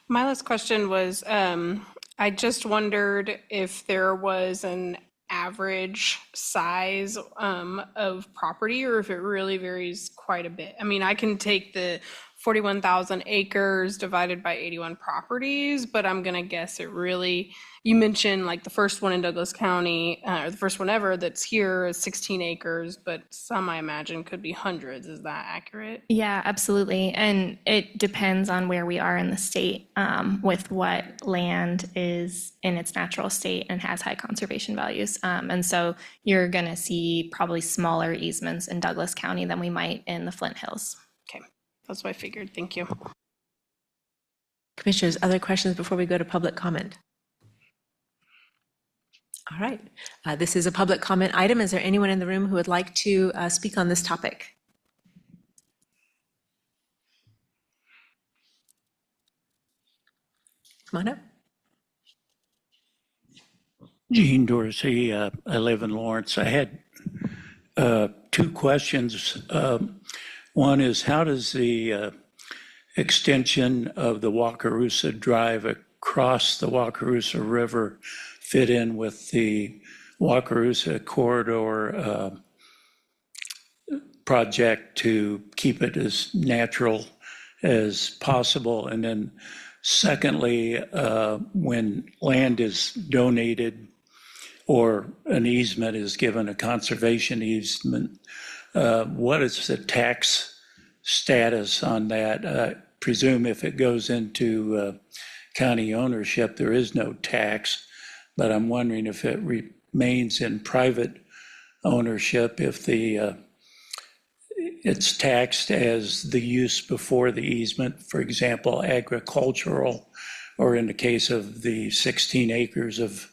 My last question was, I just wondered if there was an average size of property, or if it really varies quite a bit. I mean, I can take the 41,000 acres divided by 81 properties, but I'm going to guess it really, you mentioned like the first one in Douglas County, or the first one ever that's here is 16 acres, but some I imagine could be hundreds. Is that accurate? Yeah, absolutely. And it depends on where we are in the state with what land is in its natural state and has high conservation values. And so you're going to see probably smaller easements in Douglas County than we might in the Flint Hills. Okay, that's what I figured. Thank you. Commissioners, other questions before we go to public comment? All right. This is a public comment item. Is there anyone in the room who would like to speak on this topic? Come on up. Gene Dorsey, I live in Lawrence. I had two questions. One is, how does the extension of the Wakarusa Drive across the Wakarusa River fit in with the Wakarusa Corridor project to keep it as natural as possible? And then secondly, when land is donated or an easement is given, a conservation easement, what is the tax status on that? I presume if it goes into county ownership, there is no tax, but I'm wondering if it remains in private ownership, if it's taxed as the use before the easement, for example, agricultural, or in the case of the 16 acres of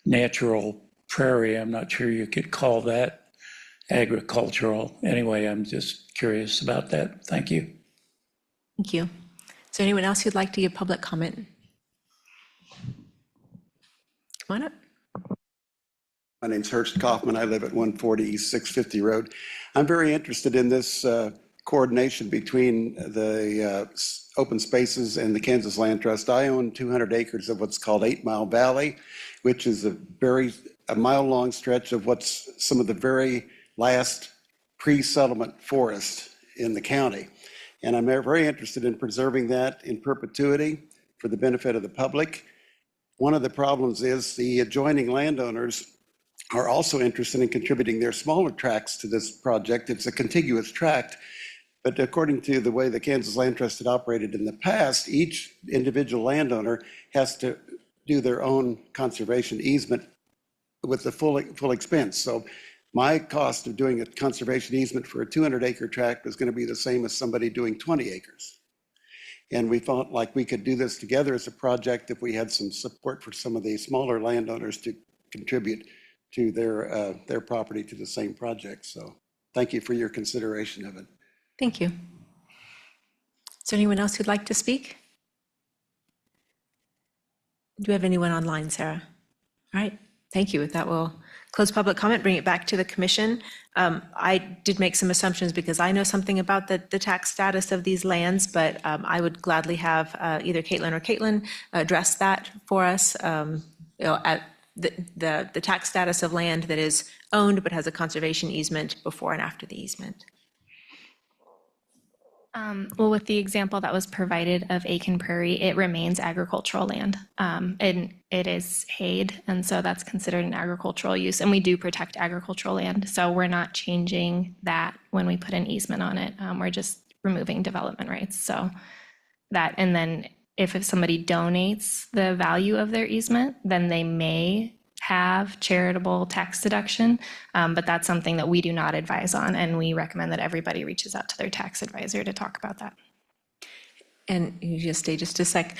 natural prairie, I'm not sure you could call that agricultural. Anyway, I'm just curious about that. Thank you. Thank you. Is there anyone else who'd like to give public comment? Come on up. My name's Hurst Kaufman. I live at 140 East 650 Road. I'm very interested in this coordination between the open spaces and the Kansas Land Trust. I own 200 acres of what's called 8 Mile Valley, which is a mile-long stretch of what's some of the very last pre-settlement forest in the county. And I'm very interested in preserving that in perpetuity for the benefit of the public. One of the problems is the adjoining landowners are also interested in contributing their smaller tracts to this project. It's a contiguous tract, but according to the way the Kansas Land Trust had operated in the past, each individual landowner has to do their own conservation easement with the full expense. So my cost of doing a conservation easement for a 200-acre tract is going to be the same as somebody doing 20 acres. And we felt like we could do this together as a project if we had some support for some of the smaller landowners to contribute to their property to the same project. So thank you for your consideration of it. Thank you. Is there anyone else who'd like to speak? Do we have anyone online, Sarah? All right, thank you. With that, we'll close public comment, bring it back to the commission. I did make some assumptions because I know something about the tax status of these lands, but I would gladly have either Caitlin or Caitlin address that for us. At the tax status of land that is owned but has a conservation easement before and after the easement. Well, with the example that was provided of Aiken Prairie, it remains agricultural land. And it is hayed, and so that's considered an agricultural use. And we do protect agricultural land, so we're not changing that when we put an easement on it. We're just removing development rights. So that, and then if somebody donates the value of their easement, then they may have charitable tax deduction, but that's something that we do not advise on, and we recommend that everybody reaches out to their tax advisor to talk about that. And you just stay just a sec.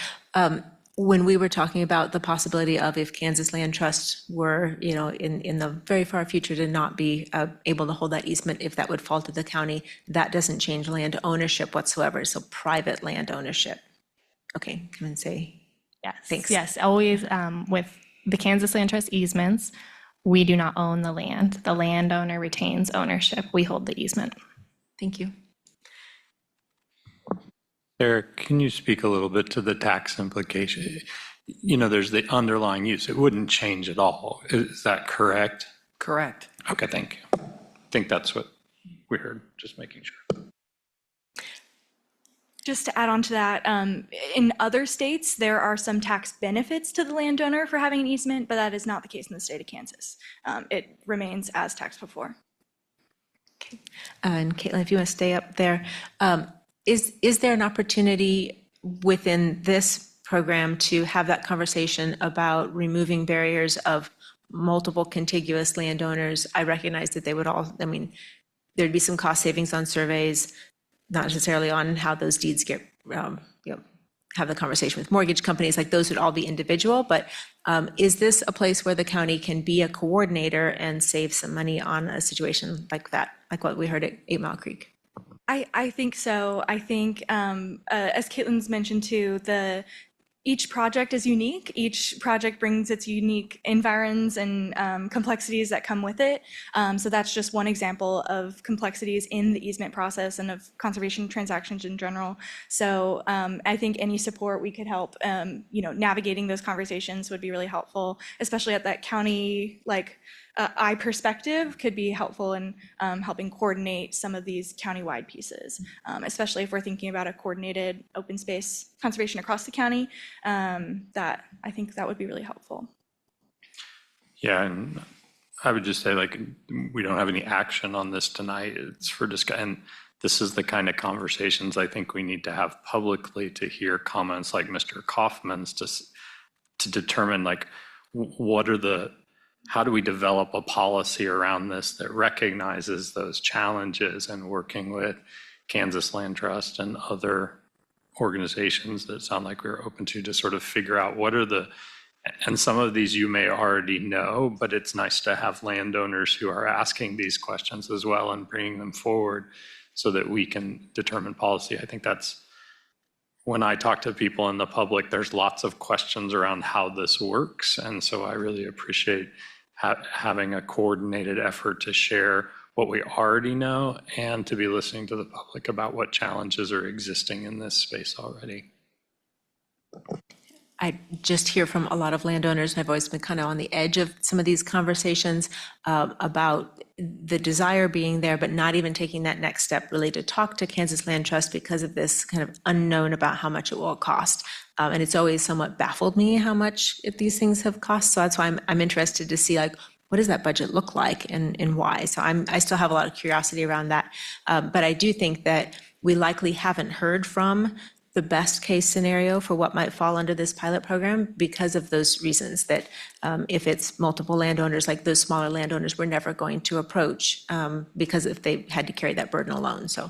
When we were talking about the possibility of if Kansas Land Trust were, in the very far future to not be able to hold that easement, if that would fall to the county, that doesn't change land ownership whatsoever. So private land ownership. Okay, come and say. Yes. Thanks. Yes, always with the Kansas Land Trust easements, we do not own the land. The landowner retains ownership. We hold the easement. Thank you. Eric, can you speak a little bit to the tax implication? There's the underlying use. It wouldn't change at all. Is that correct? Correct. Okay, thank you. I think that's what we heard, just making sure. Just to add on to that, in other states, there are some tax benefits to the landowner for having an easement, but that is not the case in the state of Kansas. It remains as taxed before. Okay. And Caitlin, if you want to stay up there, is there an opportunity within this program to have that conversation about removing barriers of multiple contiguous landowners? I recognize that they would all, there'd be some cost savings on surveys, not necessarily on how those deeds get, have the conversation with mortgage companies, like those would all be individual, but is this a place where the county can be a coordinator and save some money on a situation like that, like what we heard at 8 Mile Creek? I think so. I think, as Caitlin's mentioned too, each project is unique. Each project brings its unique environs and complexities that come with it. So that's just one example of complexities in the easement process and of conservation transactions in general. So I think any support we could help, navigating those conversations would be really helpful, especially at that county, eye perspective could be helpful in helping coordinate some of these countywide pieces, especially if we're thinking about a coordinated open space conservation across the county. That I think that would be really helpful. Yeah, and I would just say, we don't have any action on this tonight. It's for discussion. And this is the kind of conversations I think we need to have publicly, to hear comments like Mr. Kaufman's to determine how do we develop a policy around this that recognizes those challenges, and working with Kansas Land Trust and other organizations that sound like we're open to sort of figure out and some of these you may already know, but it's nice to have landowners who are asking these questions as well and bringing them forward so that we can determine policy. I think that's, when I talk to people in the public, there's lots of questions around how this works. And so I really appreciate having a coordinated effort to share what we already know and to be listening to the public about what challenges are existing in this space already. I just hear from a lot of landowners, and I've always been kind of on the edge of some of these conversations about the desire being there, but not even taking that next step really to talk to Kansas Land Trust because of this kind of unknown about how much it will cost. And it's always somewhat baffled me how much these things have cost. So that's why I'm interested to see what does that budget look like and why. So I still have a lot of curiosity around that. But I do think that we likely haven't heard from the best case scenario for what might fall under this pilot program because of those reasons that if it's multiple landowners, like those smaller landowners, we're never going to approach because if they had to carry that burden alone. So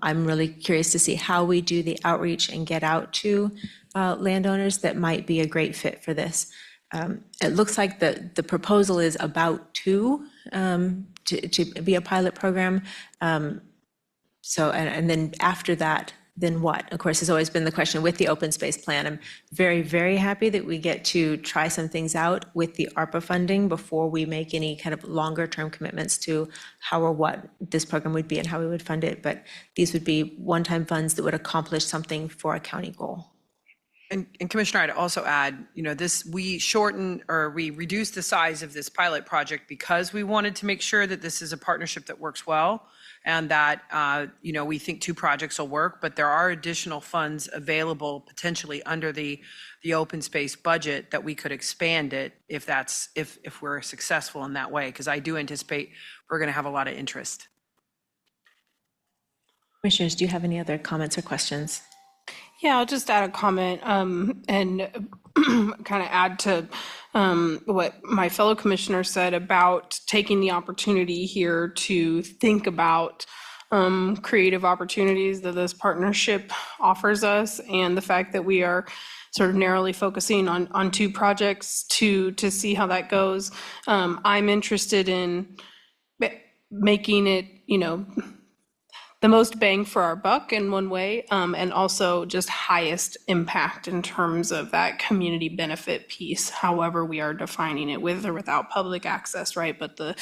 I'm really curious to see how we do the outreach and get out to landowners that might be a great fit for this. It looks like the proposal is about two to be a pilot program. So, and then after that, then what? Of course, has always been the question with the open space plan. I'm very, very happy that we get to try some things out with the ARPA funding before we make any kind of longer term commitments to how or what this program would be and how we would fund it. But these would be one-time funds that would accomplish something for a county goal. And Commissioner, I'd also add, we reduced the size of this pilot project because we wanted to make sure that this is a partnership that works well, and that, we think two projects will work, but there are additional funds available potentially under the open space budget that we could expand it if we're successful in that way, because I do anticipate we're going to have a lot of interest. Commissioners, do you have any other comments or questions? Yeah, I'll just add a comment and kind of add to what my fellow commissioner said about taking the opportunity here to think about creative opportunities that this partnership offers us, and the fact that we are sort of narrowly focusing on two projects to see how that goes. I'm interested in making it, the most bang for our buck in one way, and also just highest impact in terms of that community benefit piece, however we are defining it, with or without public access, right? But the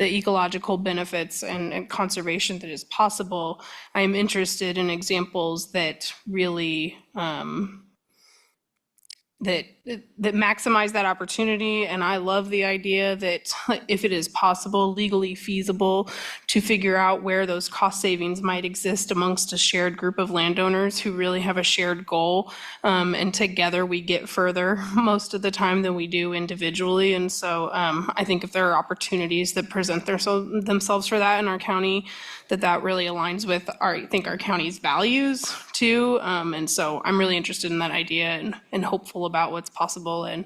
ecological benefits and conservation that is possible. I am interested in examples that really that maximize that opportunity. And I love the idea that if it is possible, legally feasible, to figure out where those cost savings might exist amongst a shared group of landowners who really have a shared goal. And together we get further most of the time than we do individually. And so I think if there are opportunities that present themselves for that in our county, that really aligns with our county's values too. And so I'm really interested in that idea and hopeful about what's possible, and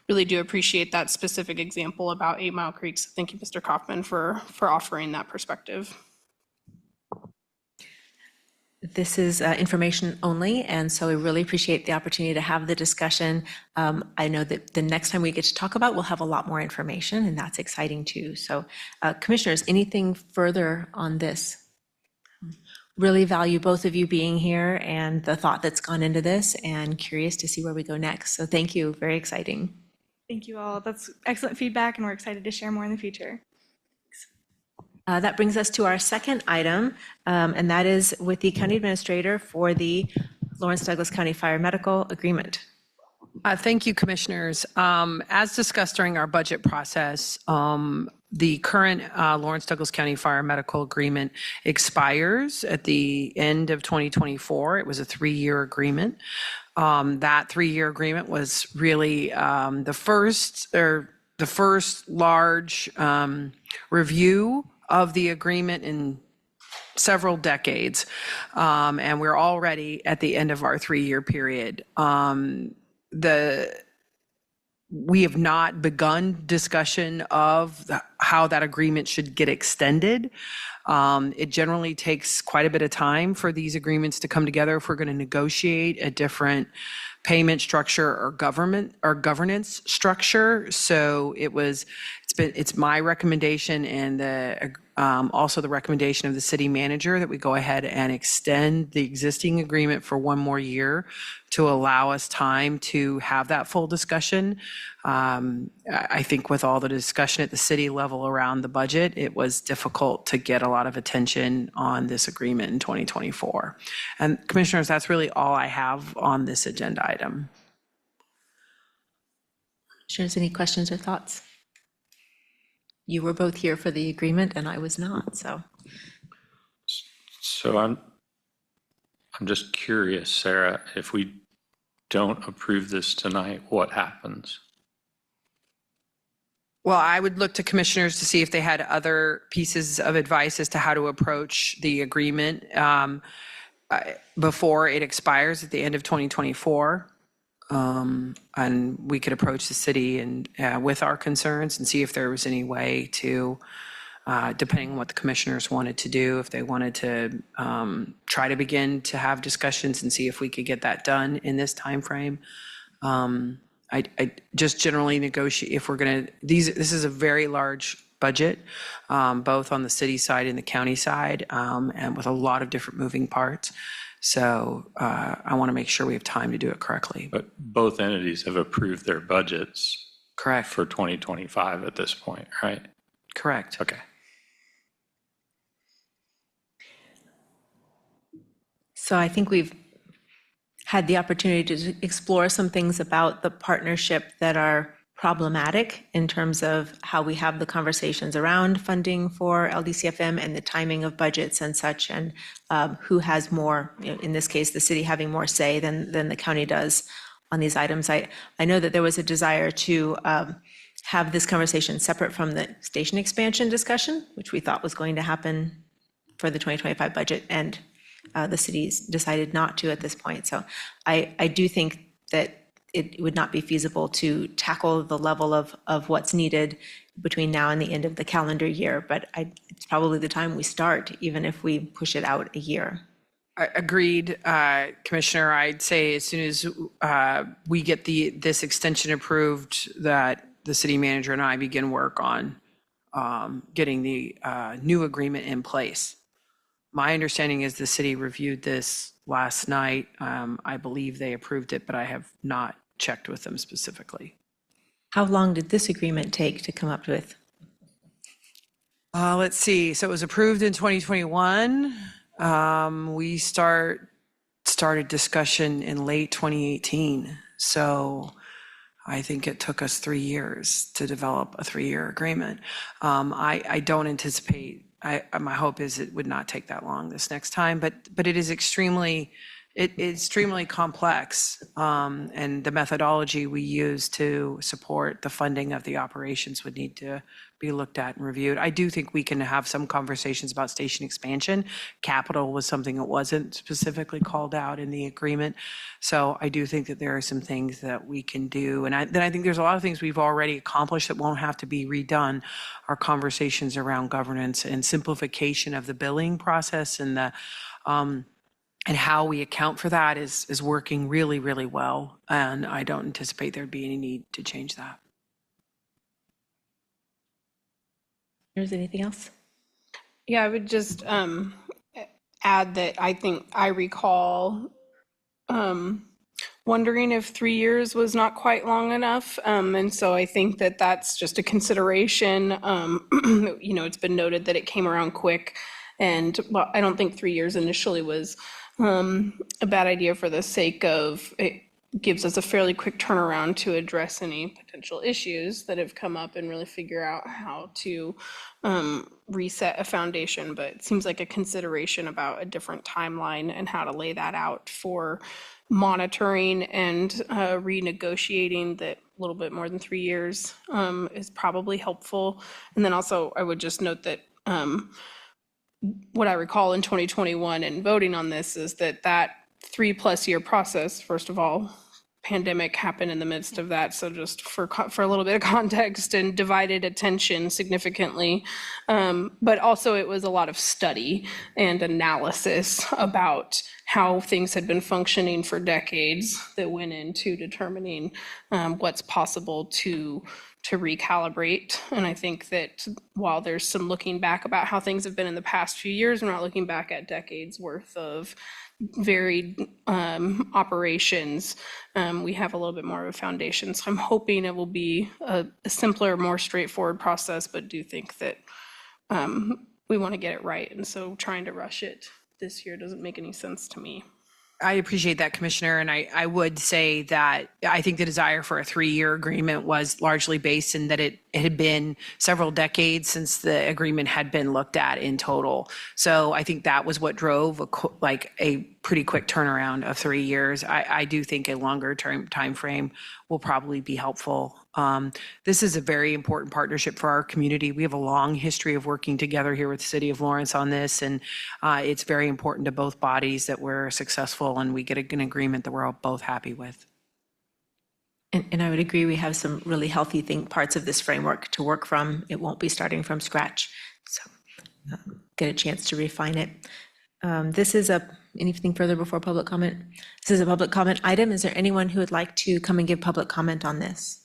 really do appreciate that specific example about 8 Mile Creek. So thank you, Mr. Kaufman, for offering that perspective. This is information only, and so we really appreciate the opportunity to have the discussion. I know that the next time we get to talk about, we'll have a lot more information, and that's exciting too. So commissioners, anything further on this? really value both of you being here and the thought that's gone into this, and curious to see where we go next. So thank you, very exciting. Thank you all. That's excellent feedback, and we're excited to share more in the future. That brings us to our second item, and that is with the county administrator for the Lawrence Douglas County Fire Medical Agreement. Thank you, commissioners. As discussed during our budget process, the current Lawrence Douglas County Fire Medical Agreement expires at the end of 2024. It was a 3-year agreement. That 3-year agreement was really the first large review of the agreement in several decades, and we're already at the end of our 3-year period. We have not begun discussion of how that agreement should get extended. It generally takes quite a bit of time for these agreements to come together if we're going to negotiate a different payment structure or governance structure. So it's my recommendation and also the recommendation of the city manager that we go ahead and extend the existing agreement for 1 more year to allow us time to have that full discussion. I think with all the discussion at the city level around the budget, it was difficult to get a lot of attention on this agreement in 2024. And commissioners, that's really all I have on this agenda item. Commissioners, any questions or thoughts? You were both here for the agreement and I was not, so. So I'm just curious, Sarah, if we don't approve this tonight, what happens? Well, I would look to commissioners to see if they had other pieces of advice as to how to approach the agreement before it expires at the end of 2024. And we could approach the city and with our concerns and see if there was any way to, depending on what the commissioners wanted to do, if they wanted to try to begin to have discussions and see if we could get that done in this timeframe. I just generally negotiate if we're going to, this is a very large budget, both on the city side and the county side, and with a lot of different moving parts. So I want to make sure we have time to do it correctly. But both entities have approved their budgets. Correct. For 2025 at this point, right? Correct. Okay. So I think we've had the opportunity to explore some things about the partnership that are problematic in terms of how we have the conversations around funding for LDCFM and the timing of budgets and such, and who has more, in this case, the city having more say than the county does on these items. I know that there was a desire to have this conversation separate from the station expansion discussion, which we thought was going to happen for the 2025 budget, and the city's decided not to at this point. So I do think that it would not be feasible to tackle the level of what's needed between now and the end of the calendar year, but it's probably the time we start, even if we push it out a year. Agreed, Commissioner. I'd say as soon as we get this extension approved, that the city manager and I begin work on getting the new agreement in place. My understanding is the city reviewed this last night. I believe they approved it, but I have not checked with them specifically. How long did this agreement take to come up with? Let's see. So it was approved in 2021. We started discussion in late 2018. So I think it took us 3 years to develop a 3-year agreement. I don't anticipate, my hope is it would not take that long this next time, but it is extremely complex, and the methodology we use to support the funding of the operations would need to be looked at and reviewed. I do think we can have some conversations about station expansion. Capital was something that wasn't specifically called out in the agreement. So I do think that there are some things that we can do. And then I think there's a lot of things we've already accomplished that won't have to be redone. Our conversations around governance and simplification of the billing process and the and how we account for that is working really, really well. And I don't anticipate there'd be any need to change that. Is there anything else? Yeah, I would just add that I think I recall wondering if 3 years was not quite long enough. And so I think that that's just a consideration. You know, it's been noted that it came around quick. And well, I don't think 3 years initially was a bad idea for the sake of it gives us a fairly quick turnaround to address any potential issues that have come up and really figure out how to reset a foundation. But it seems like a consideration about a different timeline and how to lay that out for monitoring and renegotiating that a little bit more than 3 years is probably helpful. And then also I would just note that what I recall in 2021 and voting on this is that 3+ year process, first of all, pandemic happened in the midst of that. So just for a little bit of context, and divided attention significantly. But also it was a lot of study and analysis about how things had been functioning for decades that went into determining what's possible to recalibrate. And I think that while there's some looking back about how things have been in the past few years, we're not looking back at decades worth of varied operations. We have a little bit more of a foundation. So I'm hoping it will be a simpler, more straightforward process, but do think that we want to get it right. And so trying to rush it this year doesn't make any sense to me. I appreciate that, Commissioner, and I would say that I think the desire for a 3-year agreement was largely based in that it had been several decades since the agreement had been looked at in total. So I think that was what drove a pretty quick turnaround of 3 years. I do think a longer term time frame will probably be helpful. This is a very important partnership for our community. We have a long history of working together here with the City of Lawrence on this, and it's very important to both bodies that we're successful and we get an agreement that we're all both happy with. And I would agree, we have some really healthy parts of this framework to work from. It won't be starting from scratch. So get a chance to refine it. This is anything further before public comment? This is a public comment item. Is there anyone who would like to come and give public comment on this?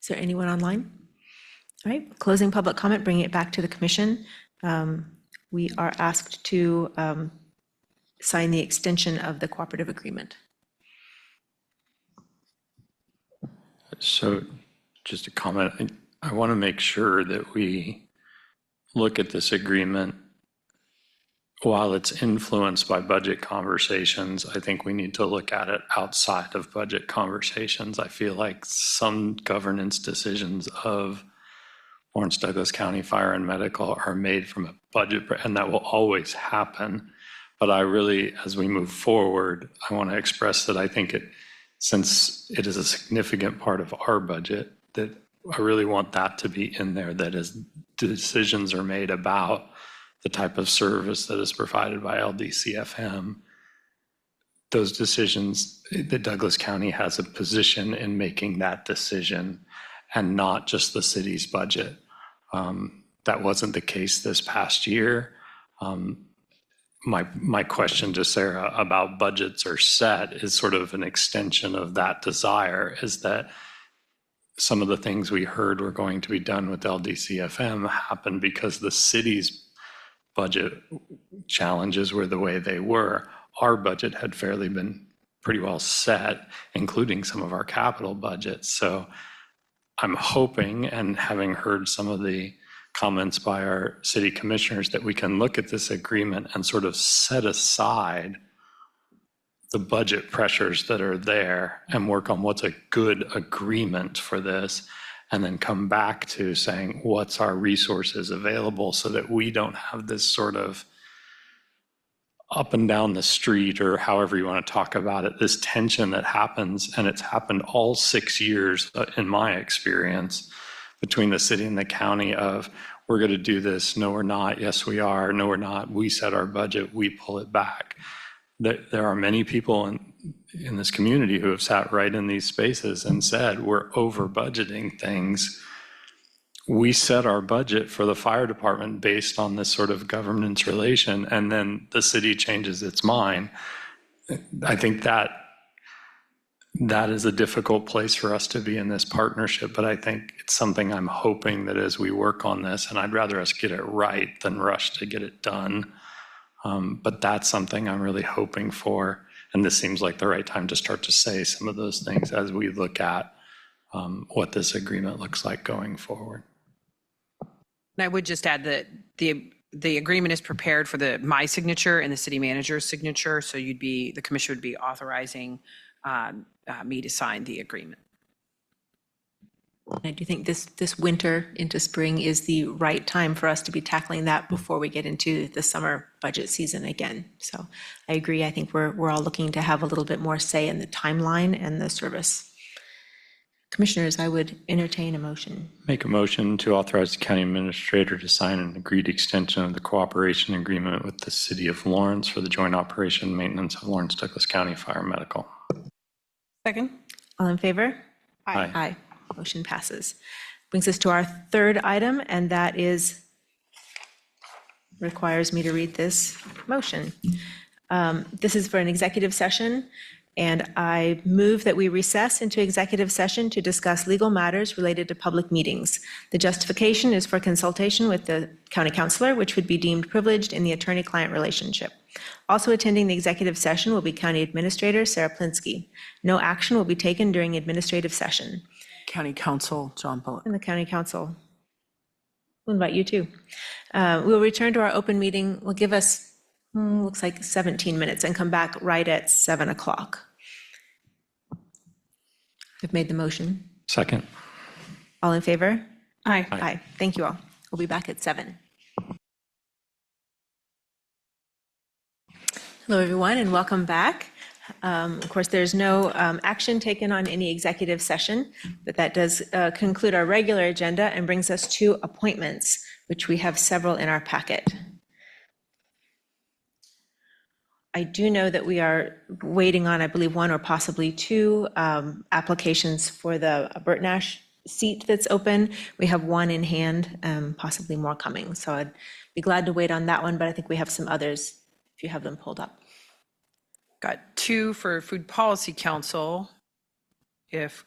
Is there anyone online? All right, closing public comment, bringing it back to the commission. We are asked to sign the extension of the cooperative agreement. So just a comment, I want to make sure that we look at this agreement while it's influenced by budget conversations. I think we need to look at it outside of budget conversations. I feel like some governance decisions of Lawrence Douglas County Fire and Medical are made from a budget, and that will always happen. But I really, as we move forward, I want to express that I think since it is a significant part of our budget, that I really want that to be in there, that as decisions are made about the type of service that is provided by LDCFM, those decisions, that Douglas County has a position in making that decision and not just the city's budget. That wasn't the case this past year. My question to Sarah about budgets are set is sort of an extension of that desire, is that some of the things we heard were going to be done with LDCFM happened because the city's budget challenges were the way they were. Our budget had fairly been pretty well set, including some of our capital budgets. So I'm hoping, and having heard some of the comments by our city commissioners, that we can look at this agreement and sort of set aside the budget pressures that are there and work on what's a good agreement for this, and then come back to saying what's our resources available, so that we don't have this sort of up and down the street, or however you want to talk about it, this tension that happens, and it's happened all 6 years in my experience, between the city and the county of, we're going to do this, no we're not, yes we are, no we're not, we set our budget, we pull it back. There are many people in this community who have sat right in these spaces and said, we're over budgeting things. We set our budget for the fire department based on this sort of governance relation, and then the city changes its mind. I think that that is a difficult place for us to be in this partnership, but I think it's something I'm hoping that as we work on this, and I'd rather us get it right than rush to get it done. But that's something I'm really hoping for. And this seems like the right time to start to say some of those things as we look at what this agreement looks like going forward. And I would just add that the agreement is prepared for my signature and the city manager's signature. So the commission would be authorizing me to sign the agreement. I do think this winter into spring is the right time for us to be tackling that before we get into the summer budget season again. So I agree. I think we're all looking to have a little bit more say in the timeline and the service. Commissioners, I would entertain a motion. Make a motion to authorize the county administrator to sign an agreed extension of the cooperation agreement with the city of Lawrence for the joint operation and maintenance of Lawrence Douglas County Fire Medical. Second. All in favor? Aye. Aye. Motion passes. Brings us to our third item, and that requires me to read this motion. This is for an executive session, and I move that we recess into executive session to discuss legal matters related to public meetings. The justification is for consultation with the county councilor, which would be deemed privileged in the attorney-client relationship. Also attending the executive session will be County Administrator Sarah Plinsky. No action will be taken during administrative session. County Council John Bullock. And the County Council. We'll invite you too. We'll return to our open meeting. We'll give us, looks like 17 minutes and come back right at 7 o'clock. I've made the motion. Second. All in favor? Aye. Aye. Thank you all. We'll be back at 7. Hello, everyone, and welcome back. Of course, there's no action taken on any executive session, but that does conclude our regular agenda and brings us to appointments, which we have several in our packet. I do know that we are waiting on, I believe, 1 or possibly 2 applications for the Burt Nash seat that's open. We have 1 in hand, possibly more coming. So I'd be glad to wait on that one, but I think we have some others if you have them pulled up. Got 2 for Food Policy Council, if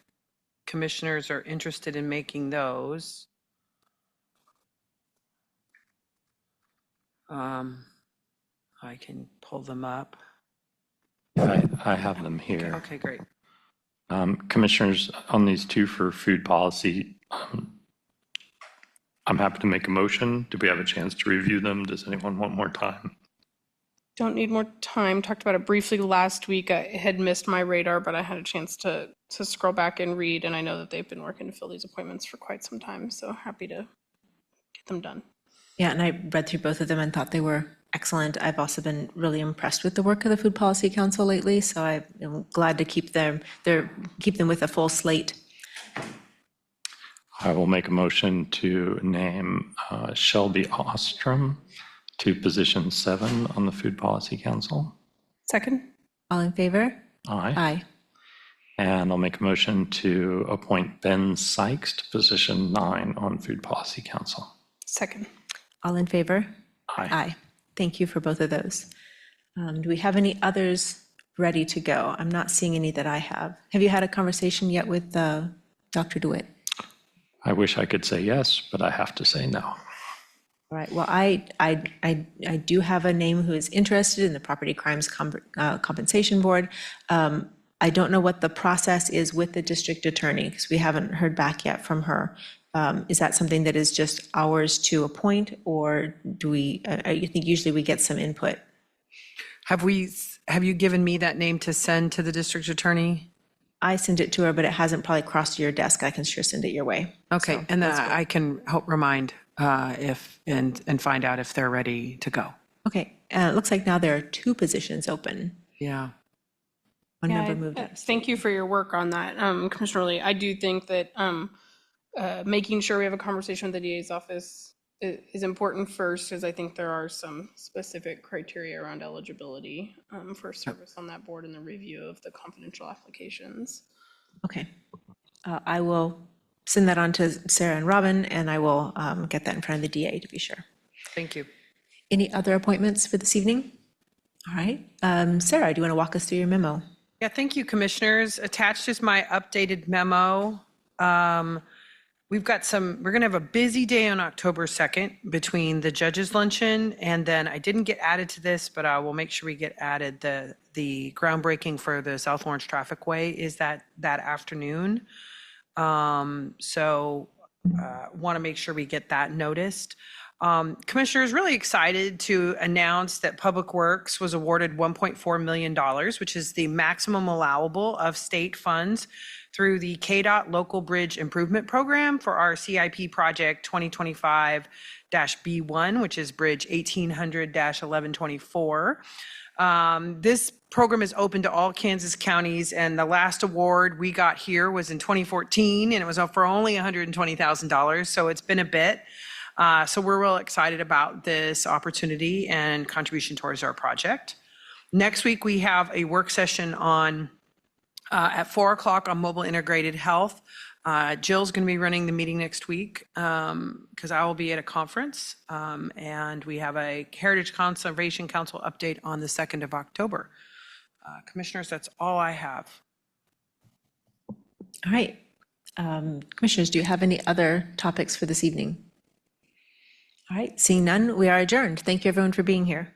commissioners are interested in making those. I can pull them up. I have them here. Okay, great. Commissioners, on these 2 for food policy, I'm happy to make a motion. Do we have a chance to review them? Does anyone want more time? Don't need more time. Talked about it briefly last week. I had missed my radar, but I had a chance to scroll back and read, and I know that they've been working to fill these appointments for quite some time, so happy to get them done. Yeah, and I read through both of them and thought they were excellent. I've also been really impressed with the work of the Food Policy Council lately, so I'm glad to keep them with a full slate. I will make a motion to name Shelby Ostrom to position 7 on the Food Policy Council. Second. All in favor? Aye. Aye. And I'll make a motion to appoint Ben Sykes to position 9 on Food Policy Council. Second. All in favor? Aye. Aye. Thank you for both of those. Do we have any others ready to go? I'm not seeing any that I have. Have you had a conversation yet with Dr. DeWitt? I wish I could say yes, but I have to say no. All right. Well, I do have a name who is interested in the Property Crimes Compensation Board. I don't know what the process is with the district attorney because we haven't heard back yet from her. Is that something that is just ours to appoint, or do we? I think usually we get some input. Have you given me that name to send to the district attorney? I sent it to her, but it hasn't probably crossed your desk. I can sure send it your way. Okay, So and that's good. I can help remind and find out if they're ready to go. Okay. It looks like now there are 2 positions open. Yeah. One Yeah, member moved up. Thank you for your work on that, Commissioner Lee. I do think that making sure we have a conversation with the DA's office is important first, because I think there are some specific criteria around eligibility for service on that board and the review of the confidential applications. Okay. I will send that on to Sarah and Robin, and I will get that in front of the DA to be sure. Thank you. Any other appointments for this evening? All right. Sarah, do you want to walk us through your memo? Yeah, thank you, commissioners. Attached is my updated memo. We're going to have a busy day on October 2nd between the judges luncheon, and then I didn't get added to this, but I will make sure we get added. The groundbreaking for the South Lawrence Traffic Way is that afternoon. So want to make sure we get that noticed. Commissioners, really excited to announce that Public Works was awarded $1.4 million, which is the maximum allowable of state funds through the KDOT Local Bridge Improvement Program for our CIP project 2025-B1, which is Bridge 1800-1124. This program is open to all Kansas counties, and the last award we got here was in 2014, and it was for only $120,000, so it's been a bit. So we're real excited about this opportunity and contribution towards our project. Next week, we have a work session on at 4 o'clock on mobile integrated health. Jill's going to be running the meeting next week because I will be at a conference. And we have a Heritage Conservation Council update on the 2nd of October. Commissioners, that's all I have. All right. Commissioners, do you have any other topics for this evening? All right, seeing none, we are adjourned. Thank you, everyone, for being here.